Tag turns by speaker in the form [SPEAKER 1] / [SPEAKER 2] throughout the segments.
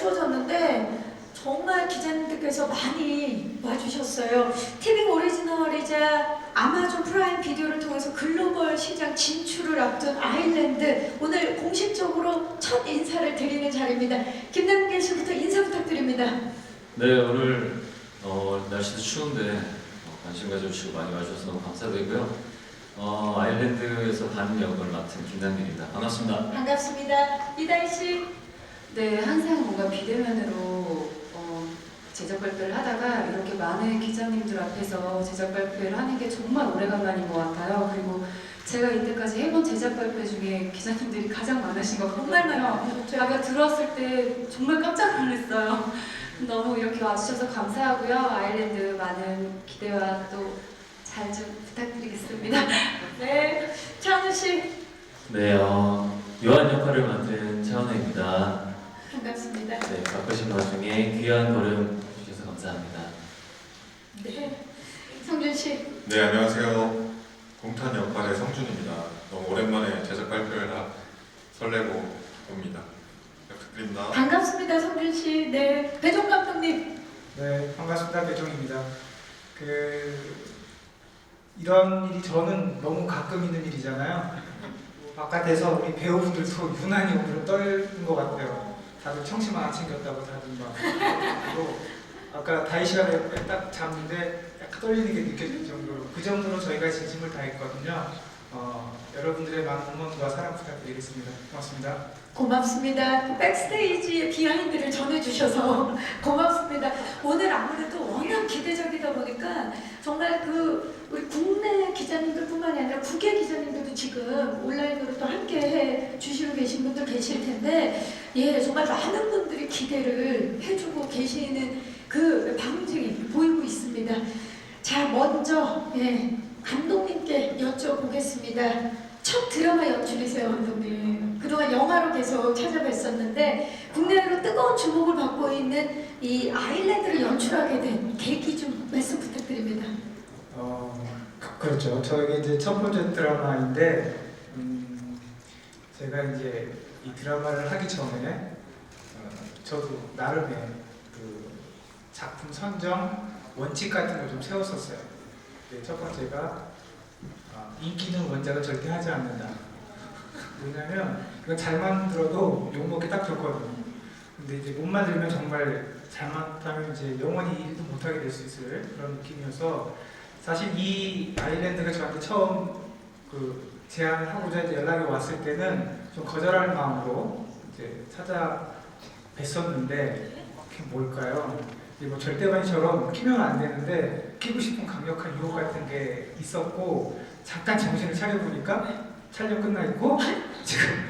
[SPEAKER 1] 추워졌는데 정말 기자님들께서 많이 와주셨어요. TV 오리지널이자 아마존 프라임 비디오를 통해서 글로벌 시장 진출을 앞둔 아일랜드, 오늘 공식적으로 첫 인사를 드리는 자리입니다. 김남길 씨부터 인사 부탁드립니다.
[SPEAKER 2] 네, 오늘 날씨도 추운데 관심 가져주시고 많이 와주셔서 너무 감사드리고요. 아일랜드에서 반 역을 맡은 김남길입니다. 반갑습니다.
[SPEAKER 1] 반갑습니다. 이다희 씨.
[SPEAKER 3] 네, 항상 뭔가 비대면으로 제작 발표를 하다가 이렇게 많은 기자님들 앞에서 제작 발표를 하는 게 정말 오래간만인 것 같아요. 그리고 제가 이때까지 해본 제작 발표 중에 기자님들이 가장 많으신 것
[SPEAKER 1] 정말
[SPEAKER 3] 같거든요.
[SPEAKER 1] 많아요.
[SPEAKER 3] 제가 들었을 때 정말 깜짝 놀랐어요. 너무 이렇게 와주셔서 감사하고요. 아일랜드 많은 기대와 또 잘 좀 부탁드리겠습니다.
[SPEAKER 1] 네, 차은우 씨.
[SPEAKER 2] 네, 요한 역할을 맡은 차은우입니다.
[SPEAKER 1] 반갑습니다.
[SPEAKER 2] 네, 바쁘신 와중에 귀한 걸음 해주셔서 감사합니다.
[SPEAKER 1] 네, 성준 씨.
[SPEAKER 4] 네, 안녕하세요. 공탄 역할의 성준입니다. 너무 오랜만에 제작 발표를 설레고 옵니다. 부탁드립니다.
[SPEAKER 1] 반갑습니다, 성준 씨. 네, 배종 감독님.
[SPEAKER 5] 네, 반갑습니다. 배종입니다. 이런 일이 저는 너무 가끔 있는 일이잖아요. 바깥에서 우리 배우분들도 유난히 오늘은 떨는 것 같아요. 다들 청심환 안 챙겼다고 다들 막. 그리고 아까 다이 시간에 딱 잡는데 약간 떨리는 게 느껴질 정도로, 그 정도로 저희가 진심을 다했거든요. 여러분들의 많은 응원과 사랑 부탁드리겠습니다. 고맙습니다.
[SPEAKER 1] 고맙습니다. 백스테이지의 비하인드를 전해주셔서 고맙습니다. 오늘 아무래도 워낙 기대적이다 보니까 정말 우리 국내 기자님들뿐만이 아니라 국외 기자님들도 지금 온라인으로 또 함께 해 주시고 계신 분들 계실 텐데, 예, 정말 많은 분들이 기대를 해주고 계시는 그 방증이 보이고 있습니다. 자, 먼저 감독님께 여쭤보겠습니다. 첫 드라마 연출이세요, 감독님. 그동안 영화로 계속 찾아뵀었는데 국내로 뜨거운 주목을 받고 있는 이 아일랜드를 연출하게 된 계기 좀 말씀 부탁드립니다.
[SPEAKER 5] 그렇죠. 저에게 이제 첫 번째 드라마인데, 제가 이제 이 드라마를 하기 전에 저도 나름의 그 작품 선정 원칙 같은 걸 좀 세웠었어요. 첫 번째가 인기 있는 원작은 절대 하지 않는다. 왜냐면 이건 잘 만들어도 욕먹기 딱 좋거든요. 근데 이제 못 만들면 정말 잘못하면 이제 영원히 일도 못하게 될 수 있을 그런 느낌이어서, 사실 이 아일랜드가 저한테 처음 제안을 하고자 이제 연락이 왔을 때는 좀 거절할 마음으로 이제 찾아뵀었는데, 그게 뭘까요? 뭐 절대반처럼 끼면 안 되는데 끼고 싶은 강력한 유혹 같은 게 있었고, 잠깐 정신을 차려보니까 촬영 끝나 있고 지금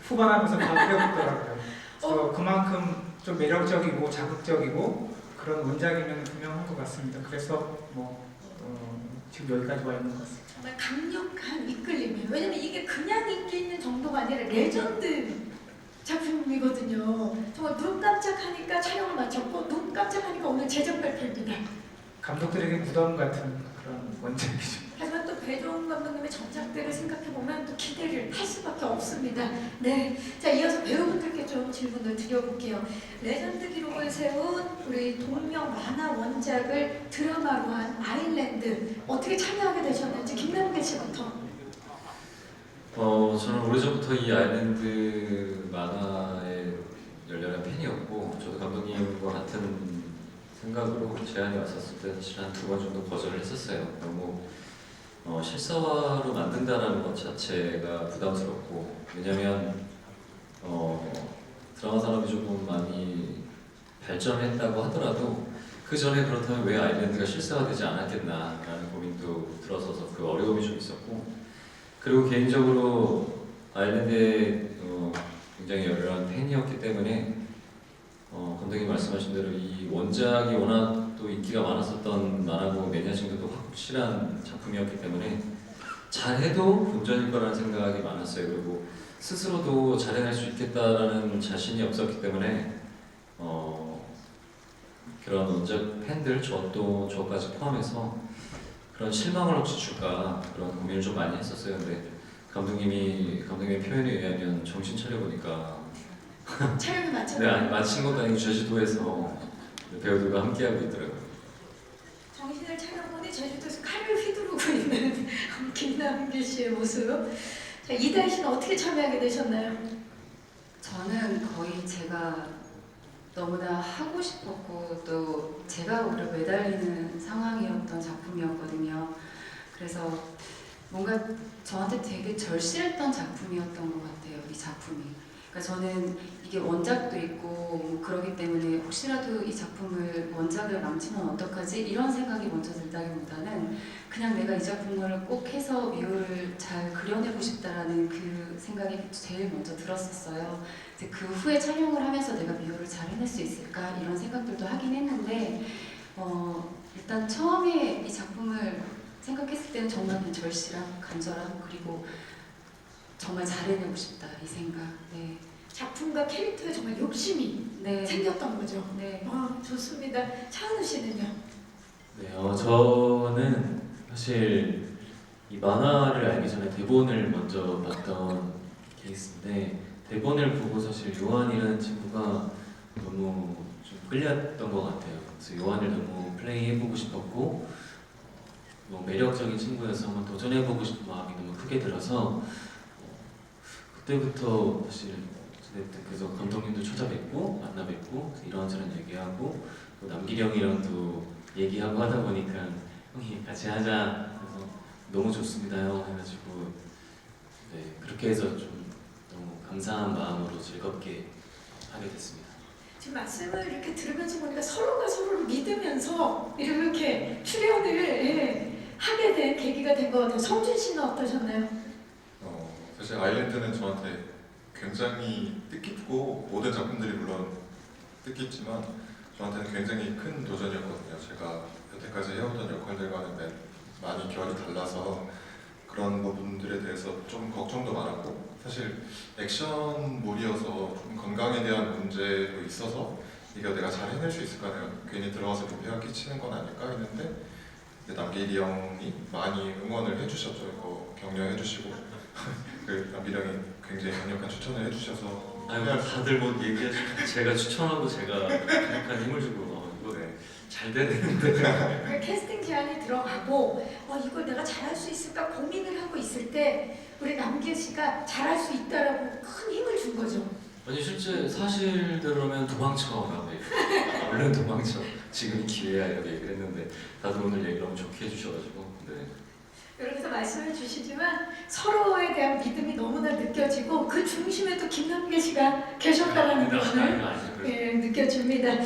[SPEAKER 5] 후반하면서 바로 배웠더라고요. 그래서 그만큼 좀 매력적이고 자극적이고 그런 원작이면 분명한 것 같습니다. 그래서 지금 여기까지 와 있는 것 같습니다.
[SPEAKER 1] 정말 강력한 이끌림이에요. 왜냐면 이게 그냥 인기 있는 정도가 아니라 레전드 작품이거든요. 정말 눈 깜짝하니까 촬영을 마쳤고 눈 깜짝하니까 오늘 제작 발표입니다.
[SPEAKER 5] 감독들에게 무덤 같은 그런 원작이죠.
[SPEAKER 1] 하지만 또 배종 감독님의 전작들을 생각해보면 또 기대를 할 수밖에 없습니다. 네, 자, 이어서 배우분들께 좀 질문을 드려볼게요. 레전드 기록을 세운 우리 동명 만화 원작을 드라마로 한 아일랜드, 어떻게 참여하게 되셨는지 김남길 씨부터.
[SPEAKER 2] 저는 오래전부터 이 아일랜드 만화의 열렬한 팬이었고, 저도 감독님과 같은 생각으로 제안이 왔었을 때 사실 한 2번 정도 거절을 했었어요. 너무 실사화로 만든다는 것 자체가 부담스럽고, 왜냐면 드라마 산업이 조금 많이 발전했다고 하더라도 그 전에 그렇다면 왜 아일랜드가 실사화되지 않았겠나라는 고민도 들어서서 그 어려움이 좀 있었고, 그리고 개인적으로 아일랜드에 굉장히 열렬한 팬이었기 때문에 감독님 말씀하신 대로 이 원작이 워낙 또 인기가 많았었던 만화고 매니아층도 확실한 작품이었기 때문에 잘해도 본전일 거라는 생각이 많았어요. 그리고 스스로도 잘해낼 수 있겠다라는 자신이 없었기 때문에 그런 원작 팬들, 저까지 포함해서 그런 실망을 혹시 줄까 그런 고민을 좀 많이 했었어요. 근데 감독님의 표현에 의하면 정신 차려보니까
[SPEAKER 1] 촬영이
[SPEAKER 2] 네,
[SPEAKER 1] 맞잖아요.
[SPEAKER 2] 아니, 마친 것도 아니고 제주도에서 배우들과 함께하고 있더라고요.
[SPEAKER 1] 정신을 차려보니 제주도에서 칼을 휘두르고 있는 김남길 씨의 모습. 자, 이다희 씨는 어떻게 참여하게 되셨나요?
[SPEAKER 3] 저는 거의 제가 너무나 하고 싶었고 또 제가 오히려 매달리는 상황이었던 작품이었거든요. 그래서 뭔가 저한테 되게 절실했던 작품이었던 것 같아요. 이 작품이. 그러니까 저는 이게 원작도 있고 뭐 그러기 때문에 혹시라도 이 작품을 원작을 망치면 어떡하지? 이런 생각이 먼저 들다기보다는 그냥 내가 이 작품을 꼭 해서 미호를 잘 그려내고 싶다라는 그 생각이 제일 먼저 들었었어요. 이제 그 후에 촬영을 하면서 내가 미호를 잘 해낼 수 있을까 이런 생각들도 하긴 했는데 일단 처음에 이 작품을 생각했을 때는 정말 그냥 절실함, 간절함 그리고 정말 잘해내고 싶다 이 생각. 네,
[SPEAKER 1] 작품과 캐릭터에 정말 욕심이
[SPEAKER 3] 네,
[SPEAKER 1] 생겼던 거죠.
[SPEAKER 3] 네.
[SPEAKER 1] 좋습니다. 차은우 씨는요?
[SPEAKER 6] 네, 저는 사실 이 만화를 알기 전에 대본을 먼저 봤던 케이스인데 대본을 보고 사실 요한이라는 친구가 너무 좀 끌렸던 것 같아요. 그래서 요한을 너무 플레이해보고 싶었고 뭐 매력적인 친구여서 한번 도전해보고 싶은 마음이 너무 크게 들어서 그때부터 사실 그래서 감독님도 찾아뵙고 만나 뵙고 이런저런 얘기하고 또 남길이 형이랑도 얘기하고 하다 보니까 형이 같이 하자 그래서 너무 좋습니다요 해가지고 네 그렇게 해서 좀 너무 감사한 마음으로 즐겁게 하게 됐습니다.
[SPEAKER 1] 지금 말씀을 이렇게 들으면서 보니까 서로가 서로를 믿으면서 이렇게 출연을 하게 된 계기가 된 것 같아요. 성준 씨는 어떠셨나요?
[SPEAKER 4] 사실 아일랜드는 저한테 굉장히 뜻깊고 모든 작품들이 물론 뜻깊지만 저한테는 굉장히 큰 도전이었거든요. 제가 여태까지 해오던 역할들과는 많이 결이 달라서 그런 부분들에 대해서 좀 걱정도 많았고 사실 액션물이어서 좀 건강에 대한 문제도 있어서 이거 내가 잘 해낼 수 있을까 내가 괜히 들어가서 부패가 끼치는 건 아닐까 했는데 남길이 형이 많이 응원을 해주셨죠. 이거 격려해 주시고 그 남길이 형이 굉장히 강력한 추천을 해주셔서
[SPEAKER 2] 아유 다들 뭐 얘기하시고 제가 추천하고 제가 약간 힘을 주고 이거
[SPEAKER 4] 네.
[SPEAKER 2] 잘 되는데
[SPEAKER 1] 캐스팅 제안이 들어가고 이걸 내가 잘할 수 있을까 고민을 하고 있을 때 우리 남길 씨가 잘할 수 있다라고 큰 힘을 준 거죠.
[SPEAKER 2] 아니 실제 사실대로면 도망쳐 나네. 얼른 도망쳐. 지금이 기회야 이렇게 얘기를 했는데 다들 오늘 얘기를 너무 좋게 해주셔가지고 네.
[SPEAKER 1] 여러분께서 말씀해 주시지만 서로에 대한 믿음이 너무나 느껴지고 그 중심에 또 김남길 씨가 계셨다라는 것을 느껴집니다.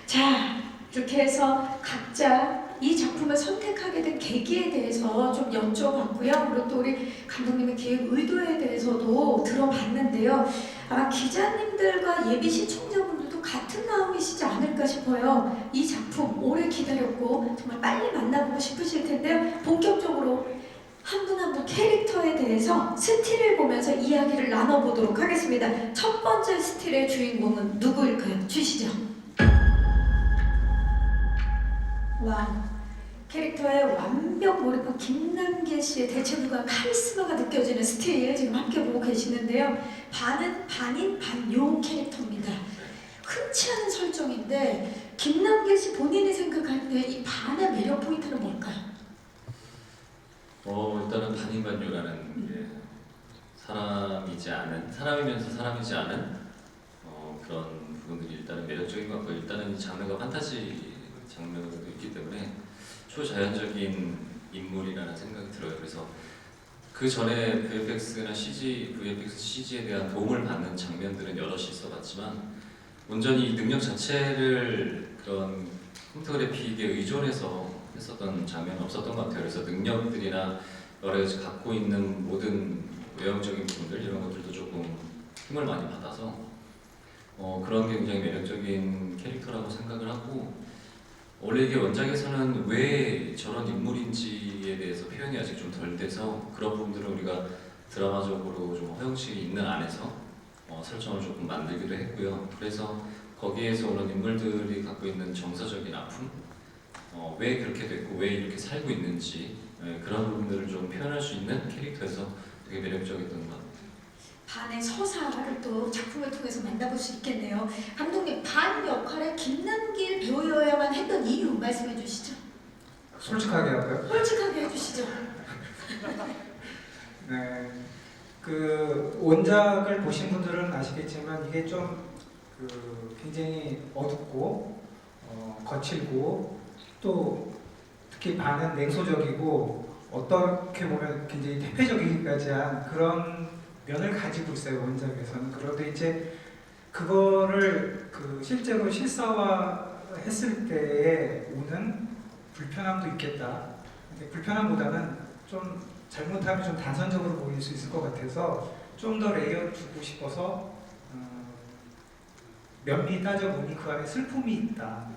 [SPEAKER 1] 자, 이렇게 해서 각자 이 작품을 선택하게 된 계기에 대해서 좀 여쭤봤고요. 그리고 또 우리 감독님의 기획 의도에 대해서도 들어봤는데요. 아마 기자님들과 예비 시청자분들도 같은 마음이시지 않을까 싶어요. 이 작품 오래 기다렸고 정말 빨리 만나보고 싶으실 텐데요. 본격적으로 한 분 한 분 캐릭터에 대해서 스틸을 보면서 이야기를 나눠보도록 하겠습니다. 첫 번째 스틸의 주인공은 누구일까요? 주시죠. 와, 캐릭터의 완벽 몰입한 김남길 씨의 대체 불가한 카리스마가 느껴지는 스틸 지금 함께 보고 계시는데요. 반은 반인 반용 캐릭터입니다. 흔치 않은 설정인데 김남길 씨 본인이 생각할 때 이 반의 매력 포인트는 뭘까요?
[SPEAKER 2] 일단은 반인반유라는 게 사람이지 않은 사람이면서 사람이지 않은 그런 부분들이 일단은 매력적인 것 같고 일단은 이 장르가 판타지 장르도 있기 때문에 초자연적인 인물이라는 생각이 들어요. 그래서 그 전에 VFX나 VFX CG에 대한 도움을 받는 장면들은 여럿이 있어봤지만 온전히 이 능력 자체를 그런 컴퓨터 그래픽에 의존해서 했었던 장면은 없었던 것 같아요. 그래서 능력들이나 여러 가지 갖고 있는 모든 외형적인 부분들 이런 것들도 조금 힘을 많이 받아서 그런 게 굉장히 매력적인 캐릭터라고 생각을 하고 원래 이게 원작에서는 왜 저런 인물인지에 대해서 표현이 아직 좀 덜 돼서 그런 부분들을 우리가 드라마적으로 좀 허용식이 있는 안에서 설정을 조금 만들기도 했고요. 그래서 거기에서 오는 인물들이 갖고 있는 정서적인 아픔 왜 그렇게 됐고 왜 이렇게 살고 있는지 그런 부분들을 좀 표현할 수 있는 캐릭터에서 되게 매력적이었던 것 같아요.
[SPEAKER 1] 반의 서사를 또 작품을 통해서 만나볼 수 있겠네요. 감독님, 반 역할에 김남길 배우여야만 했던 이유 말씀해 주시죠.
[SPEAKER 5] 솔직하게 할까요?
[SPEAKER 1] 솔직하게 해주시죠.
[SPEAKER 5] 네, 그 원작을 보신 분들은 아시겠지만 이게 좀 굉장히 어둡고 거칠고 또 특히 반은 냉소적이고 어떻게 보면 굉장히 대표적이기까지 한 그런 면을 가지고 있어요, 원작에서는. 그런데 이제 그거를 실제로 실사화했을 때에 오는 불편함도 있겠다. 근데 불편함보다는 좀 잘못하면 좀 단선적으로 보일 수 있을 것 같아서 좀 더 레이어 주고 싶어서 면밀히 따져보니 그 안에 슬픔이 있다.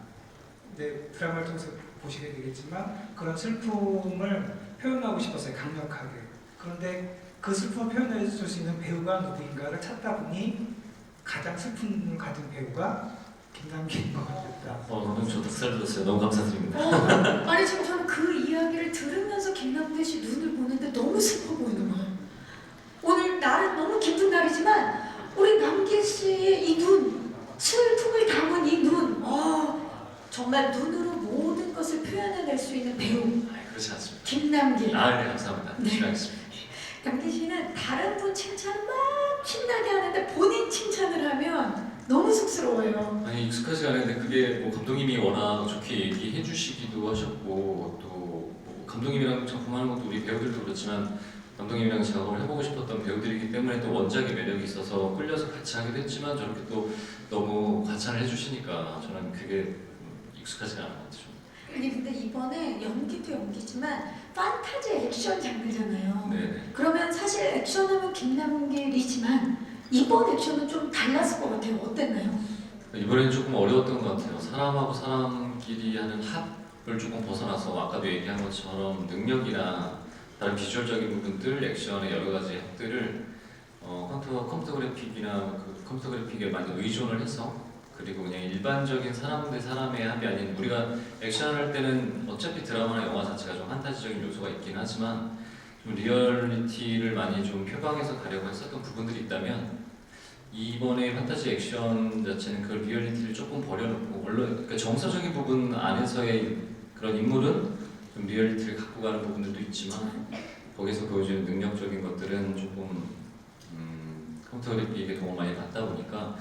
[SPEAKER 5] 근데 드라마를 통해서 보시게 되겠지만 그런 슬픔을 표현하고 싶었어요, 강력하게. 그런데 그 슬픔을 표현해 줄 수 있는 배우가 누구인가를 찾다 보니 가장 슬픔을 가진 배우가 김남길인 것 같다.
[SPEAKER 2] 너무 저 닭살 돋았어요. 너무 감사드립니다.
[SPEAKER 1] 아니 지금 저는 그 이야기를 들으면서 김남길 씨 눈을 보는데 너무 슬퍼 보이는 거예요. 오늘 날은 너무 기쁜 날이지만 우리 남길 씨의 이 눈, 슬픔을 담은 이 눈, 정말 눈으로 모든 것을 표현해낼 수 있는 배우
[SPEAKER 2] 그렇지 않습니다.
[SPEAKER 1] 김남길.
[SPEAKER 2] 네, 감사합니다.
[SPEAKER 1] 네.
[SPEAKER 2] 열심히 하겠습니다.
[SPEAKER 1] 남길 씨는 다른 분 칭찬을 막 신나게 하는데 본인 칭찬을 하면 너무 쑥스러워요.
[SPEAKER 2] 아니 익숙하지가 않은데 그게 뭐 감독님이 워낙 좋게 얘기해 주시기도 하셨고 또뭐 감독님이랑 작품하는 것도 우리 배우들도 그렇지만 감독님이랑 작업을 해보고 싶었던 배우들이기 때문에 또 원작의 매력이 있어서 끌려서 같이 하기도 했지만 저렇게 또 너무 과찬을 해주시니까 저는 그게 익숙하지가 않은 것 같아요.
[SPEAKER 1] 아니 근데 이번에 연기도 연기지만 판타지 액션 장르잖아요.
[SPEAKER 2] 네네.
[SPEAKER 1] 그러면 사실 액션하면 김남길이지만 이번 액션은 좀 달랐을 것 같아요. 어땠나요?
[SPEAKER 2] 이번에는 조금 어려웠던 것 같아요. 사람하고 사람끼리 하는 합을 조금 벗어나서 아까도 얘기한 것처럼 능력이나 다른 비주얼적인 부분들, 액션의 여러 가지 합들을 컴퓨터 그래픽이나 컴퓨터 그래픽에 많이 의존을 해서 그리고 그냥 일반적인 사람 대 사람의 합이 아닌 우리가 액션을 할 때는 어차피 드라마나 영화 자체가 좀 판타지적인 요소가 있긴 하지만 좀 리얼리티를 많이 좀 표방해서 가려고 했었던 부분들이 있다면 이번에 판타지 액션 자체는 그 리얼리티를 조금 버려놓고 물론 그러니까 정서적인 부분 안에서의 그런 인물은 좀 리얼리티를 갖고 가는 부분들도 있지만 거기서 보여주는 능력적인 것들은 조금 컴퓨터 그래픽에 도움을 많이 받다 보니까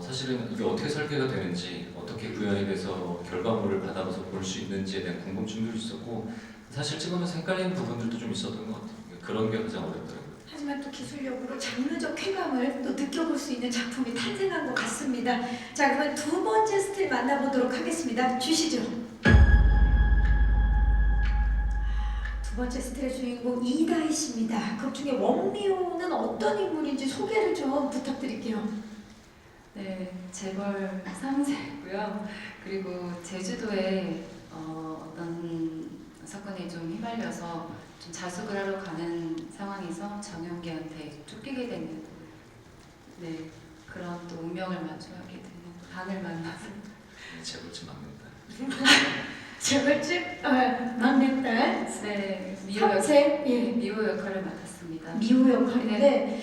[SPEAKER 2] 사실은 이게 어떻게 설계가 되는지 어떻게 구현이 돼서 결과물을 받아서 볼 수 있는지에 대한 궁금증도 있었고 사실 찍으면서 헷갈리는 부분들도 좀 있었던 것 같아요. 그런 게 가장 어렵더라고요.
[SPEAKER 1] 하지만 또 기술력으로 장르적 쾌감을 또 느껴볼 수 있는 작품이 탄생한 것 같습니다. 자, 그러면 두 번째 스틸 만나보도록 하겠습니다. 주시죠. 두 번째 스틸의 주인공 이다희 씨입니다. 그 중에 원미호는 어떤 인물인지 소개를 좀 부탁드릴게요.
[SPEAKER 3] 네, 재벌 3세고요. 그리고 제주도에 어떤 사건에 좀 휘말려서 좀 자숙을 하러 가는 상황에서 정영기한테 쫓기게 되는 그런 또 운명을 마주하게 되는 반을 만나서
[SPEAKER 2] 재벌집 막는다.
[SPEAKER 1] 재벌집 막내딸
[SPEAKER 3] 네, 미호 역할을 맡았습니다.
[SPEAKER 1] 미호 역할인데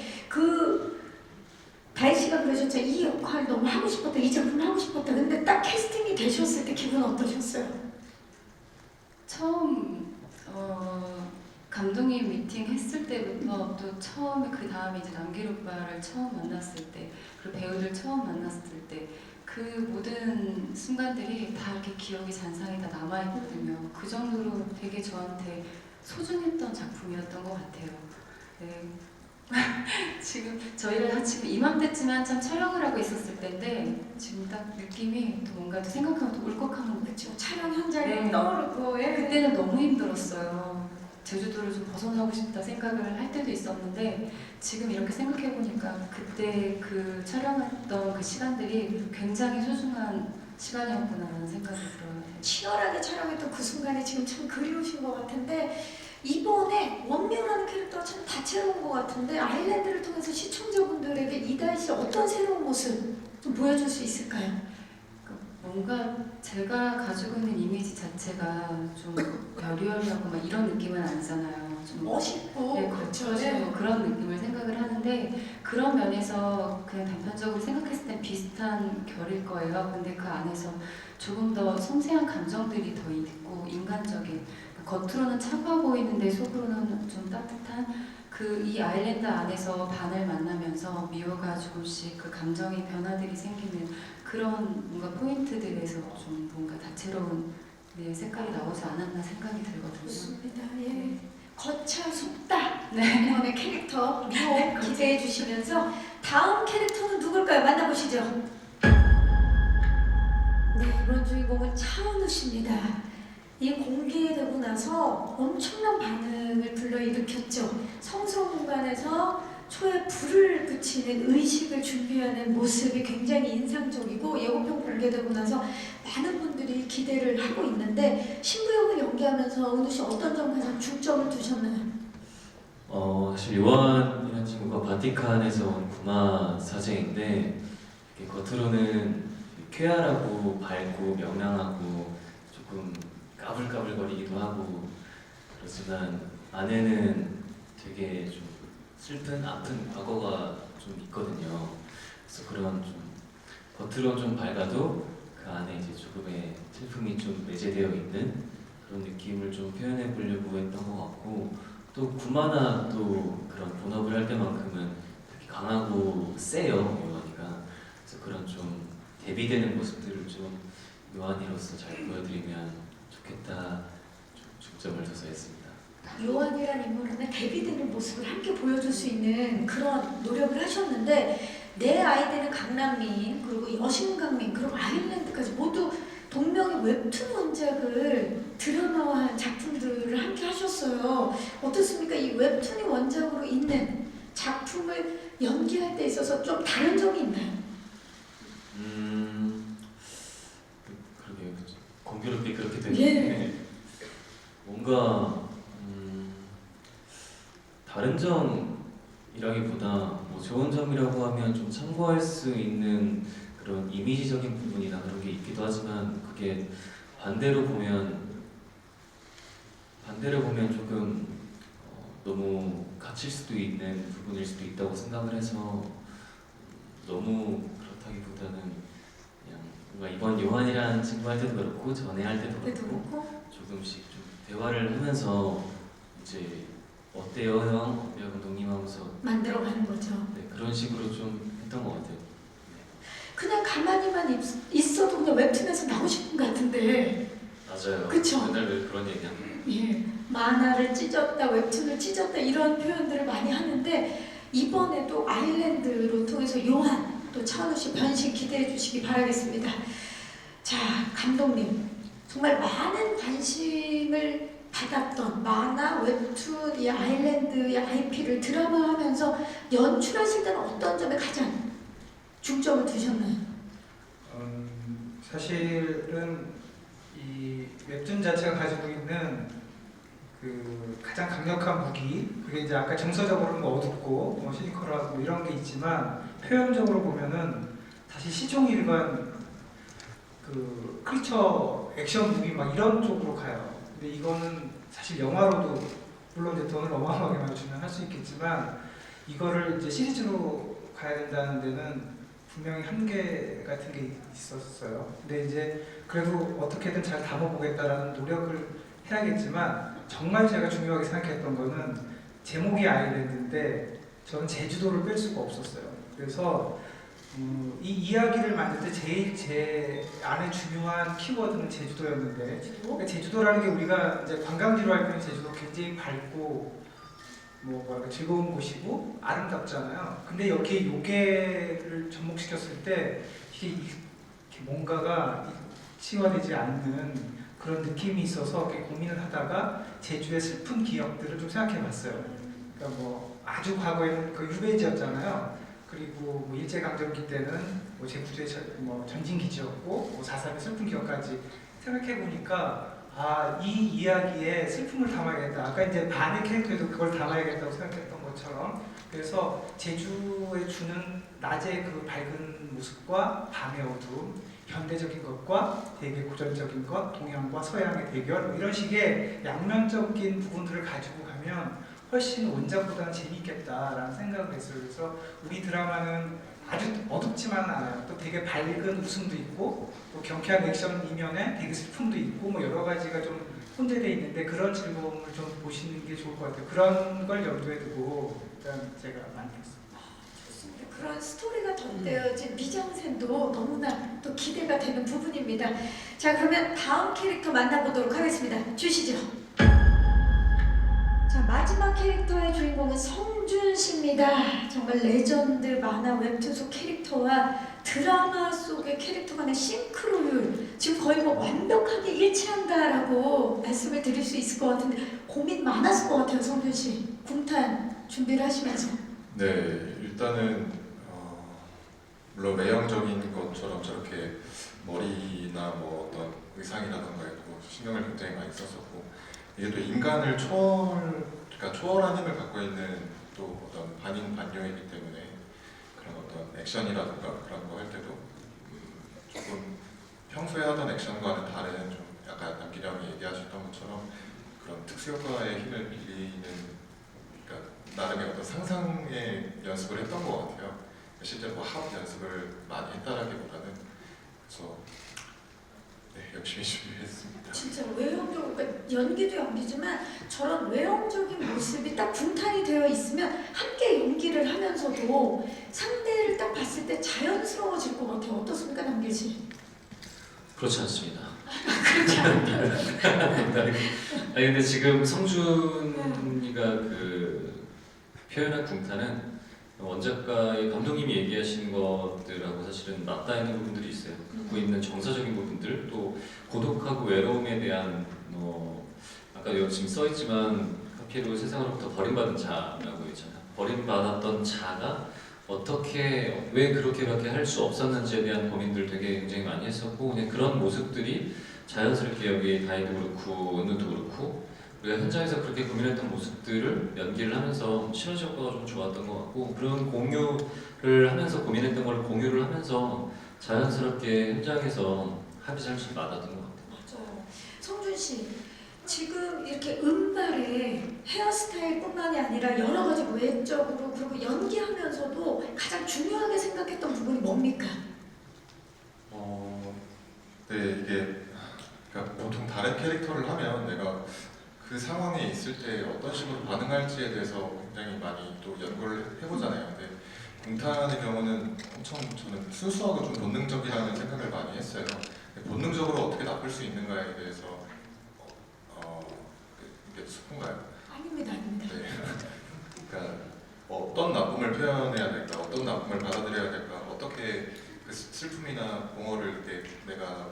[SPEAKER 1] 다희 씨가 그러셨죠. 이 역할 너무 하고 싶었다. 이 작품 하고 싶었다. 근데 딱 캐스팅이 되셨을 때 기분 어떠셨어요?
[SPEAKER 3] 처음 감독님 미팅 했을 때부터 또 처음에 그 다음에 이제 남길 오빠를 처음 만났을 때 그리고 배우들 처음 만났을 때 그 모든 순간들이 다 이렇게 기억이 잔상이 다 남아있거든요. 그 정도로 되게 저한테 소중했던 작품이었던 것 같아요. 네. 지금 저희가 지금 이맘때쯤에 한참 촬영을 하고 있었을 때인데 지금 딱 느낌이 또 뭔가 또 생각하면 또 울컥하는 거
[SPEAKER 1] 그렇죠. 촬영 현장이
[SPEAKER 3] 네.
[SPEAKER 1] 떠오르고
[SPEAKER 3] 그때는 너무 힘들었어요. 제주도를 좀 벗어나고 싶다 생각을 할 때도 있었는데 지금 이렇게 생각해 보니까 그때 그 촬영했던 그 시간들이 굉장히 소중한 시간이었구나라는 생각이 들어요.
[SPEAKER 1] 치열하게 촬영했던 그 순간이 지금 참 그리우신 것 같은데 이번에 원미호라는 캐릭터가 참 다채로운 것 같은데 아일랜드를 통해서 시청자분들에게 이다희 씨 어떤 새로운 모습 좀 보여줄 수 있을까요?
[SPEAKER 3] 뭔가 제가 가지고 있는 이미지 자체가 좀 여리여리하고 막 이런 느낌은 아니잖아요. 좀
[SPEAKER 1] 멋있고
[SPEAKER 3] 네,
[SPEAKER 1] 그렇죠.
[SPEAKER 3] 그렇죠.
[SPEAKER 1] 네.
[SPEAKER 3] 그런 느낌을 생각을 하는데 그런 면에서 그냥 단편적으로 생각했을 때 비슷한 결일 거예요. 근데 그 안에서 조금 더 섬세한 감정들이 더 있고 인간적인 겉으로는 차가워 보이는데 속으로는 좀 따뜻한 그 이 아일랜드 안에서 반을 만나면서 미호가 조금씩 그 감정의 변화들이 생기는 그런 뭔가 포인트들에서 좀 뭔가 다채로운 네, 색깔이 나오지 않았나 생각이 들거든요.
[SPEAKER 1] 좋습니다. 예. 거차 속다
[SPEAKER 3] 네.
[SPEAKER 1] 이번에 캐릭터 미호 기대해 주시면서 다음 캐릭터는 누굴까요? 만나보시죠. 네, 이번 주인공은 차은우 씨입니다. 이 공개되고 나서 엄청난 반응을 불러일으켰죠. 성서 공간에서 초에 불을 붙이는 의식을 준비하는 모습이 굉장히 인상적이고 예고편 공개되고 나서 많은 분들이 기대를 하고 있는데 신부역을 연기하면서 은우 씨 어떤 점 가장 중점을 두셨나요?
[SPEAKER 6] 사실 요한이라는 친구가 바티칸에서 온 구마 사제인데 이렇게 겉으로는 쾌활하고 밝고 명랑하고 조금 까불까불거리기도 하고 그렇지만 안에는 되게 좀 슬픈 아픈 과거가 좀 있거든요. 그래서 그런 좀 겉으로는 좀 밝아도 그 안에 이제 조금의 슬픔이 좀 내재되어 있는 그런 느낌을 좀 표현해 보려고 했던 것 같고 또 구마나 또 그런 본업을 할 때만큼은 되게 강하고 세요 요한이가. 그래서 그런 좀 대비되는 모습들을 좀 요한이로서 잘 보여드리면 좋겠다 좀 중점을 둬서 했습니다.
[SPEAKER 1] 요한이라는 인물은 대비되는 모습을 함께 보여줄 수 있는 그런 노력을 하셨는데 내 아이들은 강남민 그리고 여신강민 그리고 아일랜드까지 모두 동명의 웹툰 원작을 드라마화한 작품들을 함께 하셨어요. 어떻습니까? 이 웹툰이 원작으로 있는 작품을 연기할 때 있어서 좀 다른 점이 있나요?
[SPEAKER 6] 그러게요. 공교롭게 그렇게 되는데
[SPEAKER 1] 예.
[SPEAKER 6] 뭔가 다른 점이라기보다 뭐 좋은 점이라고 하면 좀 참고할 수 있는 그런 이미지적인 부분이나 그런 게 있기도 하지만 그게 반대로 보면 조금 너무 갇힐 수도 있는 부분일 수도 있다고 생각을 해서 너무 그렇다기보다는 그냥 뭔가 이번 요한이라는 친구 할 때도 그렇고 전에 할 때도
[SPEAKER 1] 그래도
[SPEAKER 6] 그렇고
[SPEAKER 1] 그렇고
[SPEAKER 6] 조금씩 좀 대화를 하면서 이제 어때요 형? 감독님 하면서
[SPEAKER 1] 만들어가는 거죠.
[SPEAKER 6] 네, 그런 식으로 좀 했던 것 같아요.
[SPEAKER 1] 그냥 가만히만 있어도 그냥 웹툰에서 나오실 것 같은데
[SPEAKER 6] 맞아요.
[SPEAKER 1] 그쵸?
[SPEAKER 6] 맨날 왜 그런 얘기하면
[SPEAKER 1] 예, 만화를 찢었다, 웹툰을 찢었다 이런 표현들을 많이 하는데 이번에도 아일랜드로 통해서 요한 또 차은우 씨 변신 기대해 주시기 바라겠습니다. 자, 감독님 정말 많은 관심을 받았던 만화, 웹툰, 이 아일랜드의 IP를 드라마하면서 연출하실 때는 어떤 점에 가장 중점을 두셨나요?
[SPEAKER 5] 사실은 이 웹툰 자체가 가지고 있는 그 가장 강력한 무기, 그게 이제 아까 정서적으로는 뭐 어둡고 뭐 시니컬하고 이런 게 있지만 표현적으로 보면은 다시 시종일관 그 크리처 액션 무비 막 이런 쪽으로 가요. 근데 이거는 사실 영화로도 물론 이제 돈을 어마어마하게 많이 주면 할 수 있겠지만 이거를 이제 시리즈로 가야 된다는 데는 분명히 한계 같은 게 있었어요. 근데 이제 그래도 어떻게든 잘 담아보겠다라는 노력을 해야겠지만 정말 제가 중요하게 생각했던 거는 제목이 아일랜드인데 저는 제주도를 뺄 수가 없었어요. 그래서 이 이야기를 만들 때 제일 제 안에 중요한 키워드는 제주도였는데 그러니까 제주도라는 게 우리가 이제 관광지로 알고 있는 제주도 굉장히 밝고 뭐랄까 즐거운 곳이고 아름답잖아요. 근데 여기에 요괴를 접목시켰을 때 이게 이렇게 뭔가가 치유되지 않는 그런 느낌이 있어서 고민을 하다가 제주의 슬픈 기억들을 좀 생각해봤어요. 그러니까 뭐 아주 과거에는 그 유배지였잖아요. 그리고 뭐 일제강점기 때는 뭐 제주도의 뭐 전진기지였고 뭐 4.3의 슬픈 기억까지 생각해보니까 이 이야기에 슬픔을 담아야겠다. 아까 이제 반의 캐릭터에도 그걸 담아야겠다고 생각했던 것처럼 그래서 제주에 주는 낮의 그 밝은 모습과 밤의 어두움, 현대적인 것과 되게 고전적인 것, 동양과 서양의 대결 뭐 이런 식의 양면적인 부분들을 가지고 가면 훨씬 원작보다는 재밌겠다라는 생각을 했어요. 그래서 우리 드라마는 아주 어둡지만은 않아요. 또 되게 밝은 웃음도 있고 또 경쾌한 액션 이면에 되게 슬픔도 있고 뭐 여러 가지가 좀 혼재되어 있는데 그런 즐거움을 좀 보시는 게 좋을 것 같아요. 그런 걸 염두에 두고 일단 제가 만들었습니다.
[SPEAKER 1] 좋습니다. 그런 스토리가 덧대어진 미장센도 너무나 또 기대가 되는 부분입니다. 자, 그러면 다음 캐릭터 만나보도록 하겠습니다. 주시죠. 자, 마지막 캐릭터의 주인공은 성준 씨입니다. 정말 레전드 만화 웹툰 속 캐릭터와 드라마 속의 캐릭터 간의 싱크로율 지금 거의 뭐 완벽하게 일치한다라고 말씀을 드릴 수 있을 것 같은데 고민 많았을 것 같아요, 성준 씨. 궁탄 준비를 하시면서.
[SPEAKER 4] 네, 일단은 물론 외형적인 것처럼 저렇게 머리나 뭐 어떤 의상이라던가 뭐 신경을 굉장히 많이 썼었고 이게 또 인간을 초월한 힘을 갖고 있는 또 어떤 반인 반용이기 때문에 그런 어떤 액션이라든가 그런 거 할 때도 조금 평소에 하던 액션과는 다른 좀 약간 남기령이 얘기하셨던 것처럼 그런 특수효과의 힘을 빌리는 그러니까 나름의 어떤 상상의 연습을 했던 것 같아요. 실제로 뭐 합 연습을 많이 했다라기보다는 그래서 네, 열심히 준비했습니다.
[SPEAKER 1] 진짜 외형적, 그러니까 연기도 연기지만 저런 외형적인 모습이 딱 분탄이 되어 있으면 함께 연기를 하면서도 상대를 딱 봤을 때 자연스러워질 것 같아요. 어떻습니까, 남길 씨?
[SPEAKER 2] 그렇지 않습니다.
[SPEAKER 1] 그렇지 않아요.
[SPEAKER 2] 아니 근데 지금 성준이가 그 표현한 궁탄은 원작가의 감독님이 얘기하신 것들하고 사실은 맞닿아 있는 부분들이 있어요. 갖고 있는 정서적인 부분들, 또 고독하고 외로움에 대한 아까 여기 지금 써 있지만 카피로 세상으로부터 버림받은 자라고 있잖아요. 버림받았던 자가 어떻게 왜 그렇게밖에 할 수 없었는지에 대한 고민들 되게 굉장히 많이 했었고 그냥 그런 모습들이 자연스럽게 여기 다이도 그렇고 은우도 그렇고 우리가 현장에서 그렇게 고민했던 모습들을 연기를 하면서 시너지 효과가 좀 좋았던 것 같고 그런 공유를 하면서 고민했던 걸 공유를 하면서 자연스럽게 현장에서 합이 잘 맞았던 것 같아요.
[SPEAKER 1] 맞아요. 성준 씨, 지금 이렇게 음발에 헤어스타일뿐만이 아니라 여러 가지 외적으로 그리고 연기하면서도 가장 중요하게 생각했던 부분이 뭡니까?
[SPEAKER 4] 네, 이게 그러니까 보통 다른 캐릭터를 하면 내가 그 상황에 있을 때 어떤 식으로 반응할지에 대해서 굉장히 많이 또 연구를 해보잖아요. 근데 궁탄의 경우는 엄청 저는 순수하고 좀 본능적이라는 생각을 많이 했어요. 본능적으로 어떻게 나쁠 수 있는가에 대해서 이게 슬픈가요?
[SPEAKER 1] 아닙니다, 아닙니다.
[SPEAKER 4] 네. 그러니까 어떤 나쁨을 표현해야 될까, 어떤 나쁨을 받아들여야 될까, 어떻게 그 슬픔이나 공허를 이렇게 내가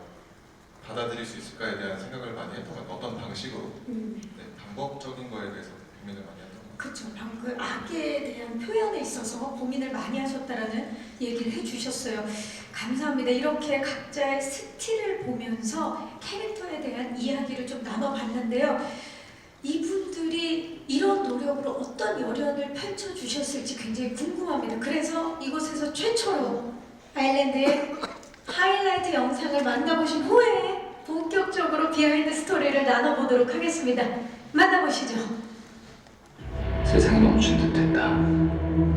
[SPEAKER 4] 받아들일 수 있을까에 대한 생각을 많이 했던 것 같아요. 어떤 방식으로, 네, 방법적인 거에 대해서 고민을 많이 했던 것 같아요.
[SPEAKER 1] 그렇죠. 방금 그 악에 대한 표현에 있어서 고민을 많이 하셨다라는 얘기를 해주셨어요. 감사합니다. 이렇게 각자의 스틸을 보면서 캐릭터에 대한 이야기를 좀 나눠봤는데요. 이분들이 이런 노력으로 어떤 열연을 펼쳐주셨을지 굉장히 궁금합니다. 그래서 이곳에서 최초로 아일랜드의 하이라이트 영상을 만나보신 후에 본격적으로 비하인드 스토리를 나눠보도록 하겠습니다. 만나보시죠.
[SPEAKER 7] 세상이 멈춘 듯 했다.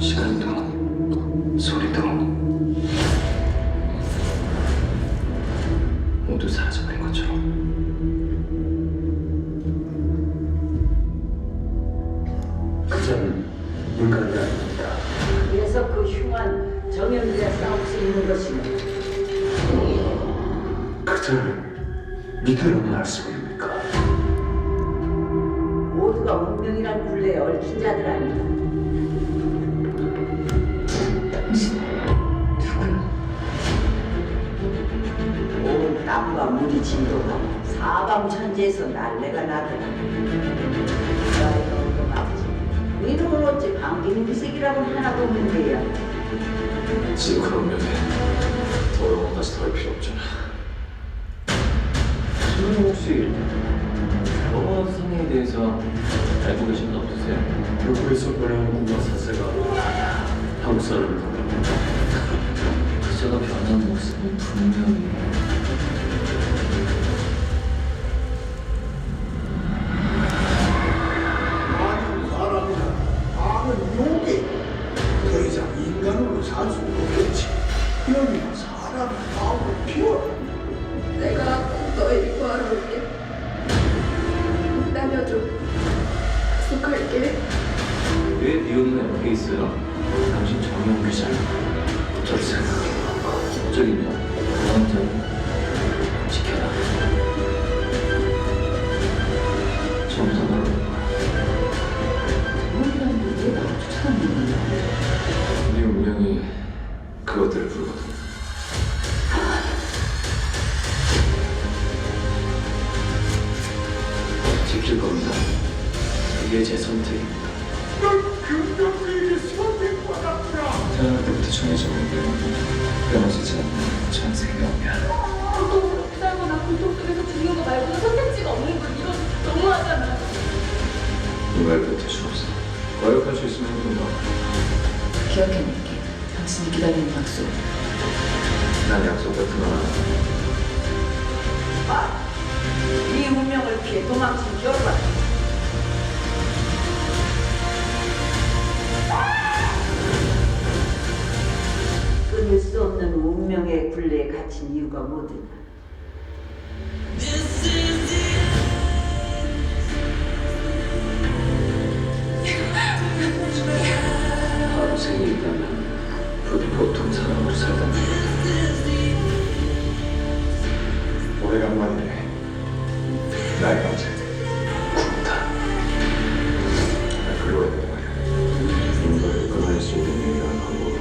[SPEAKER 7] 시간도 소리도 모두 사라져버린 것처럼. 그전 인간이 아닙니다.
[SPEAKER 8] 그래서 그 흉한 정연들과 싸울 수 있는 것이면
[SPEAKER 7] 그전을 믿으라는 말씀입니까?
[SPEAKER 8] 모두가 운명이란 굴레에 얽힌 자들 아니다.
[SPEAKER 7] 당신 누구는?
[SPEAKER 8] 온 땅과 물이 진동하고 사방천지에서 난리가 나더라. 나의 너도 맞지. 이름은 어찌 방기는 기색이라고 하나도 없는데야.
[SPEAKER 7] 지금 그런 면에 더러운 것까지 더할 필요 없잖아.
[SPEAKER 6] 선생님 혹시 영어 상에 대해서 알고 계신 건 없으세요?
[SPEAKER 7] 외국에서 보내온 국어 사세가 한국 사람을 보내고
[SPEAKER 6] 그죠? 박사가 변한 모습은 분명히
[SPEAKER 9] 아는 사람이나 아는 용기 더 이상 인간으로 살 수 없겠지. 여기 사람의 마음을 피워라.
[SPEAKER 1] 내가 꼭 너의 구하러 올게. 나녀줘. 약속할게.
[SPEAKER 6] 왜 미혼은 옆에 있어요? 당신 정의원 기자를 어쩔 생각해. 법적이면 그만둔 지켜라. 처음부터 너를
[SPEAKER 8] 우리라는 왜 나를 쫓아다니는 거야?
[SPEAKER 7] 우리 운명이 그것들을 부르거든. 지킬 겁니다. 이게 제 선택입니다.
[SPEAKER 9] 넌 금명수에게 선택받았다.
[SPEAKER 7] 태어날 때부터 정해져 있는 게 끊어지지 않는 전생명이야.
[SPEAKER 1] 고통 살거나 고통 속에서 죽는 거 말고는 선택지가 없는 걸 이건 너무하잖아.
[SPEAKER 7] 누가 버틸 수 없어. 과역할 수 있으면 해본다.
[SPEAKER 8] 기억해낼게. 당신이 기다리는 약속.
[SPEAKER 7] 난 약속 같은 건 안 해.
[SPEAKER 8] 이 운명을 피해 도망친 결과 끊을 수 없는 운명의 굴레에 갇힌 이유가 뭐든
[SPEAKER 7] 하루 생일이라면 부디 보통 사람으로 살다
[SPEAKER 4] 오래간만이네. 나이가 어째?
[SPEAKER 7] 굶다. 그리고 인간을 끊어낼 수 있는 유일한 방법은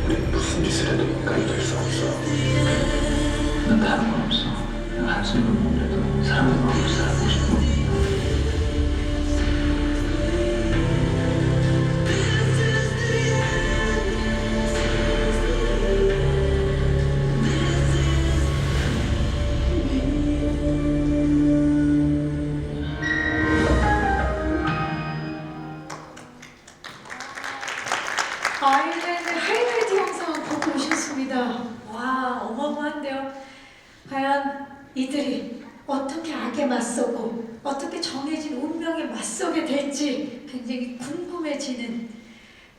[SPEAKER 7] 우린 무슨 짓을 해도 인간이 될 수 없어. 난 다른 건 없어. 그냥 한숨을 못 내도 사람의 마음을 살아보고 싶어.
[SPEAKER 1] 아일랜드 하이라이트 영상 보고 오셨습니다. 와, 어마어마한데요. 과연 이들이 어떻게 악에 맞서고 어떻게 정해진 운명에 맞서게 될지 굉장히 궁금해지는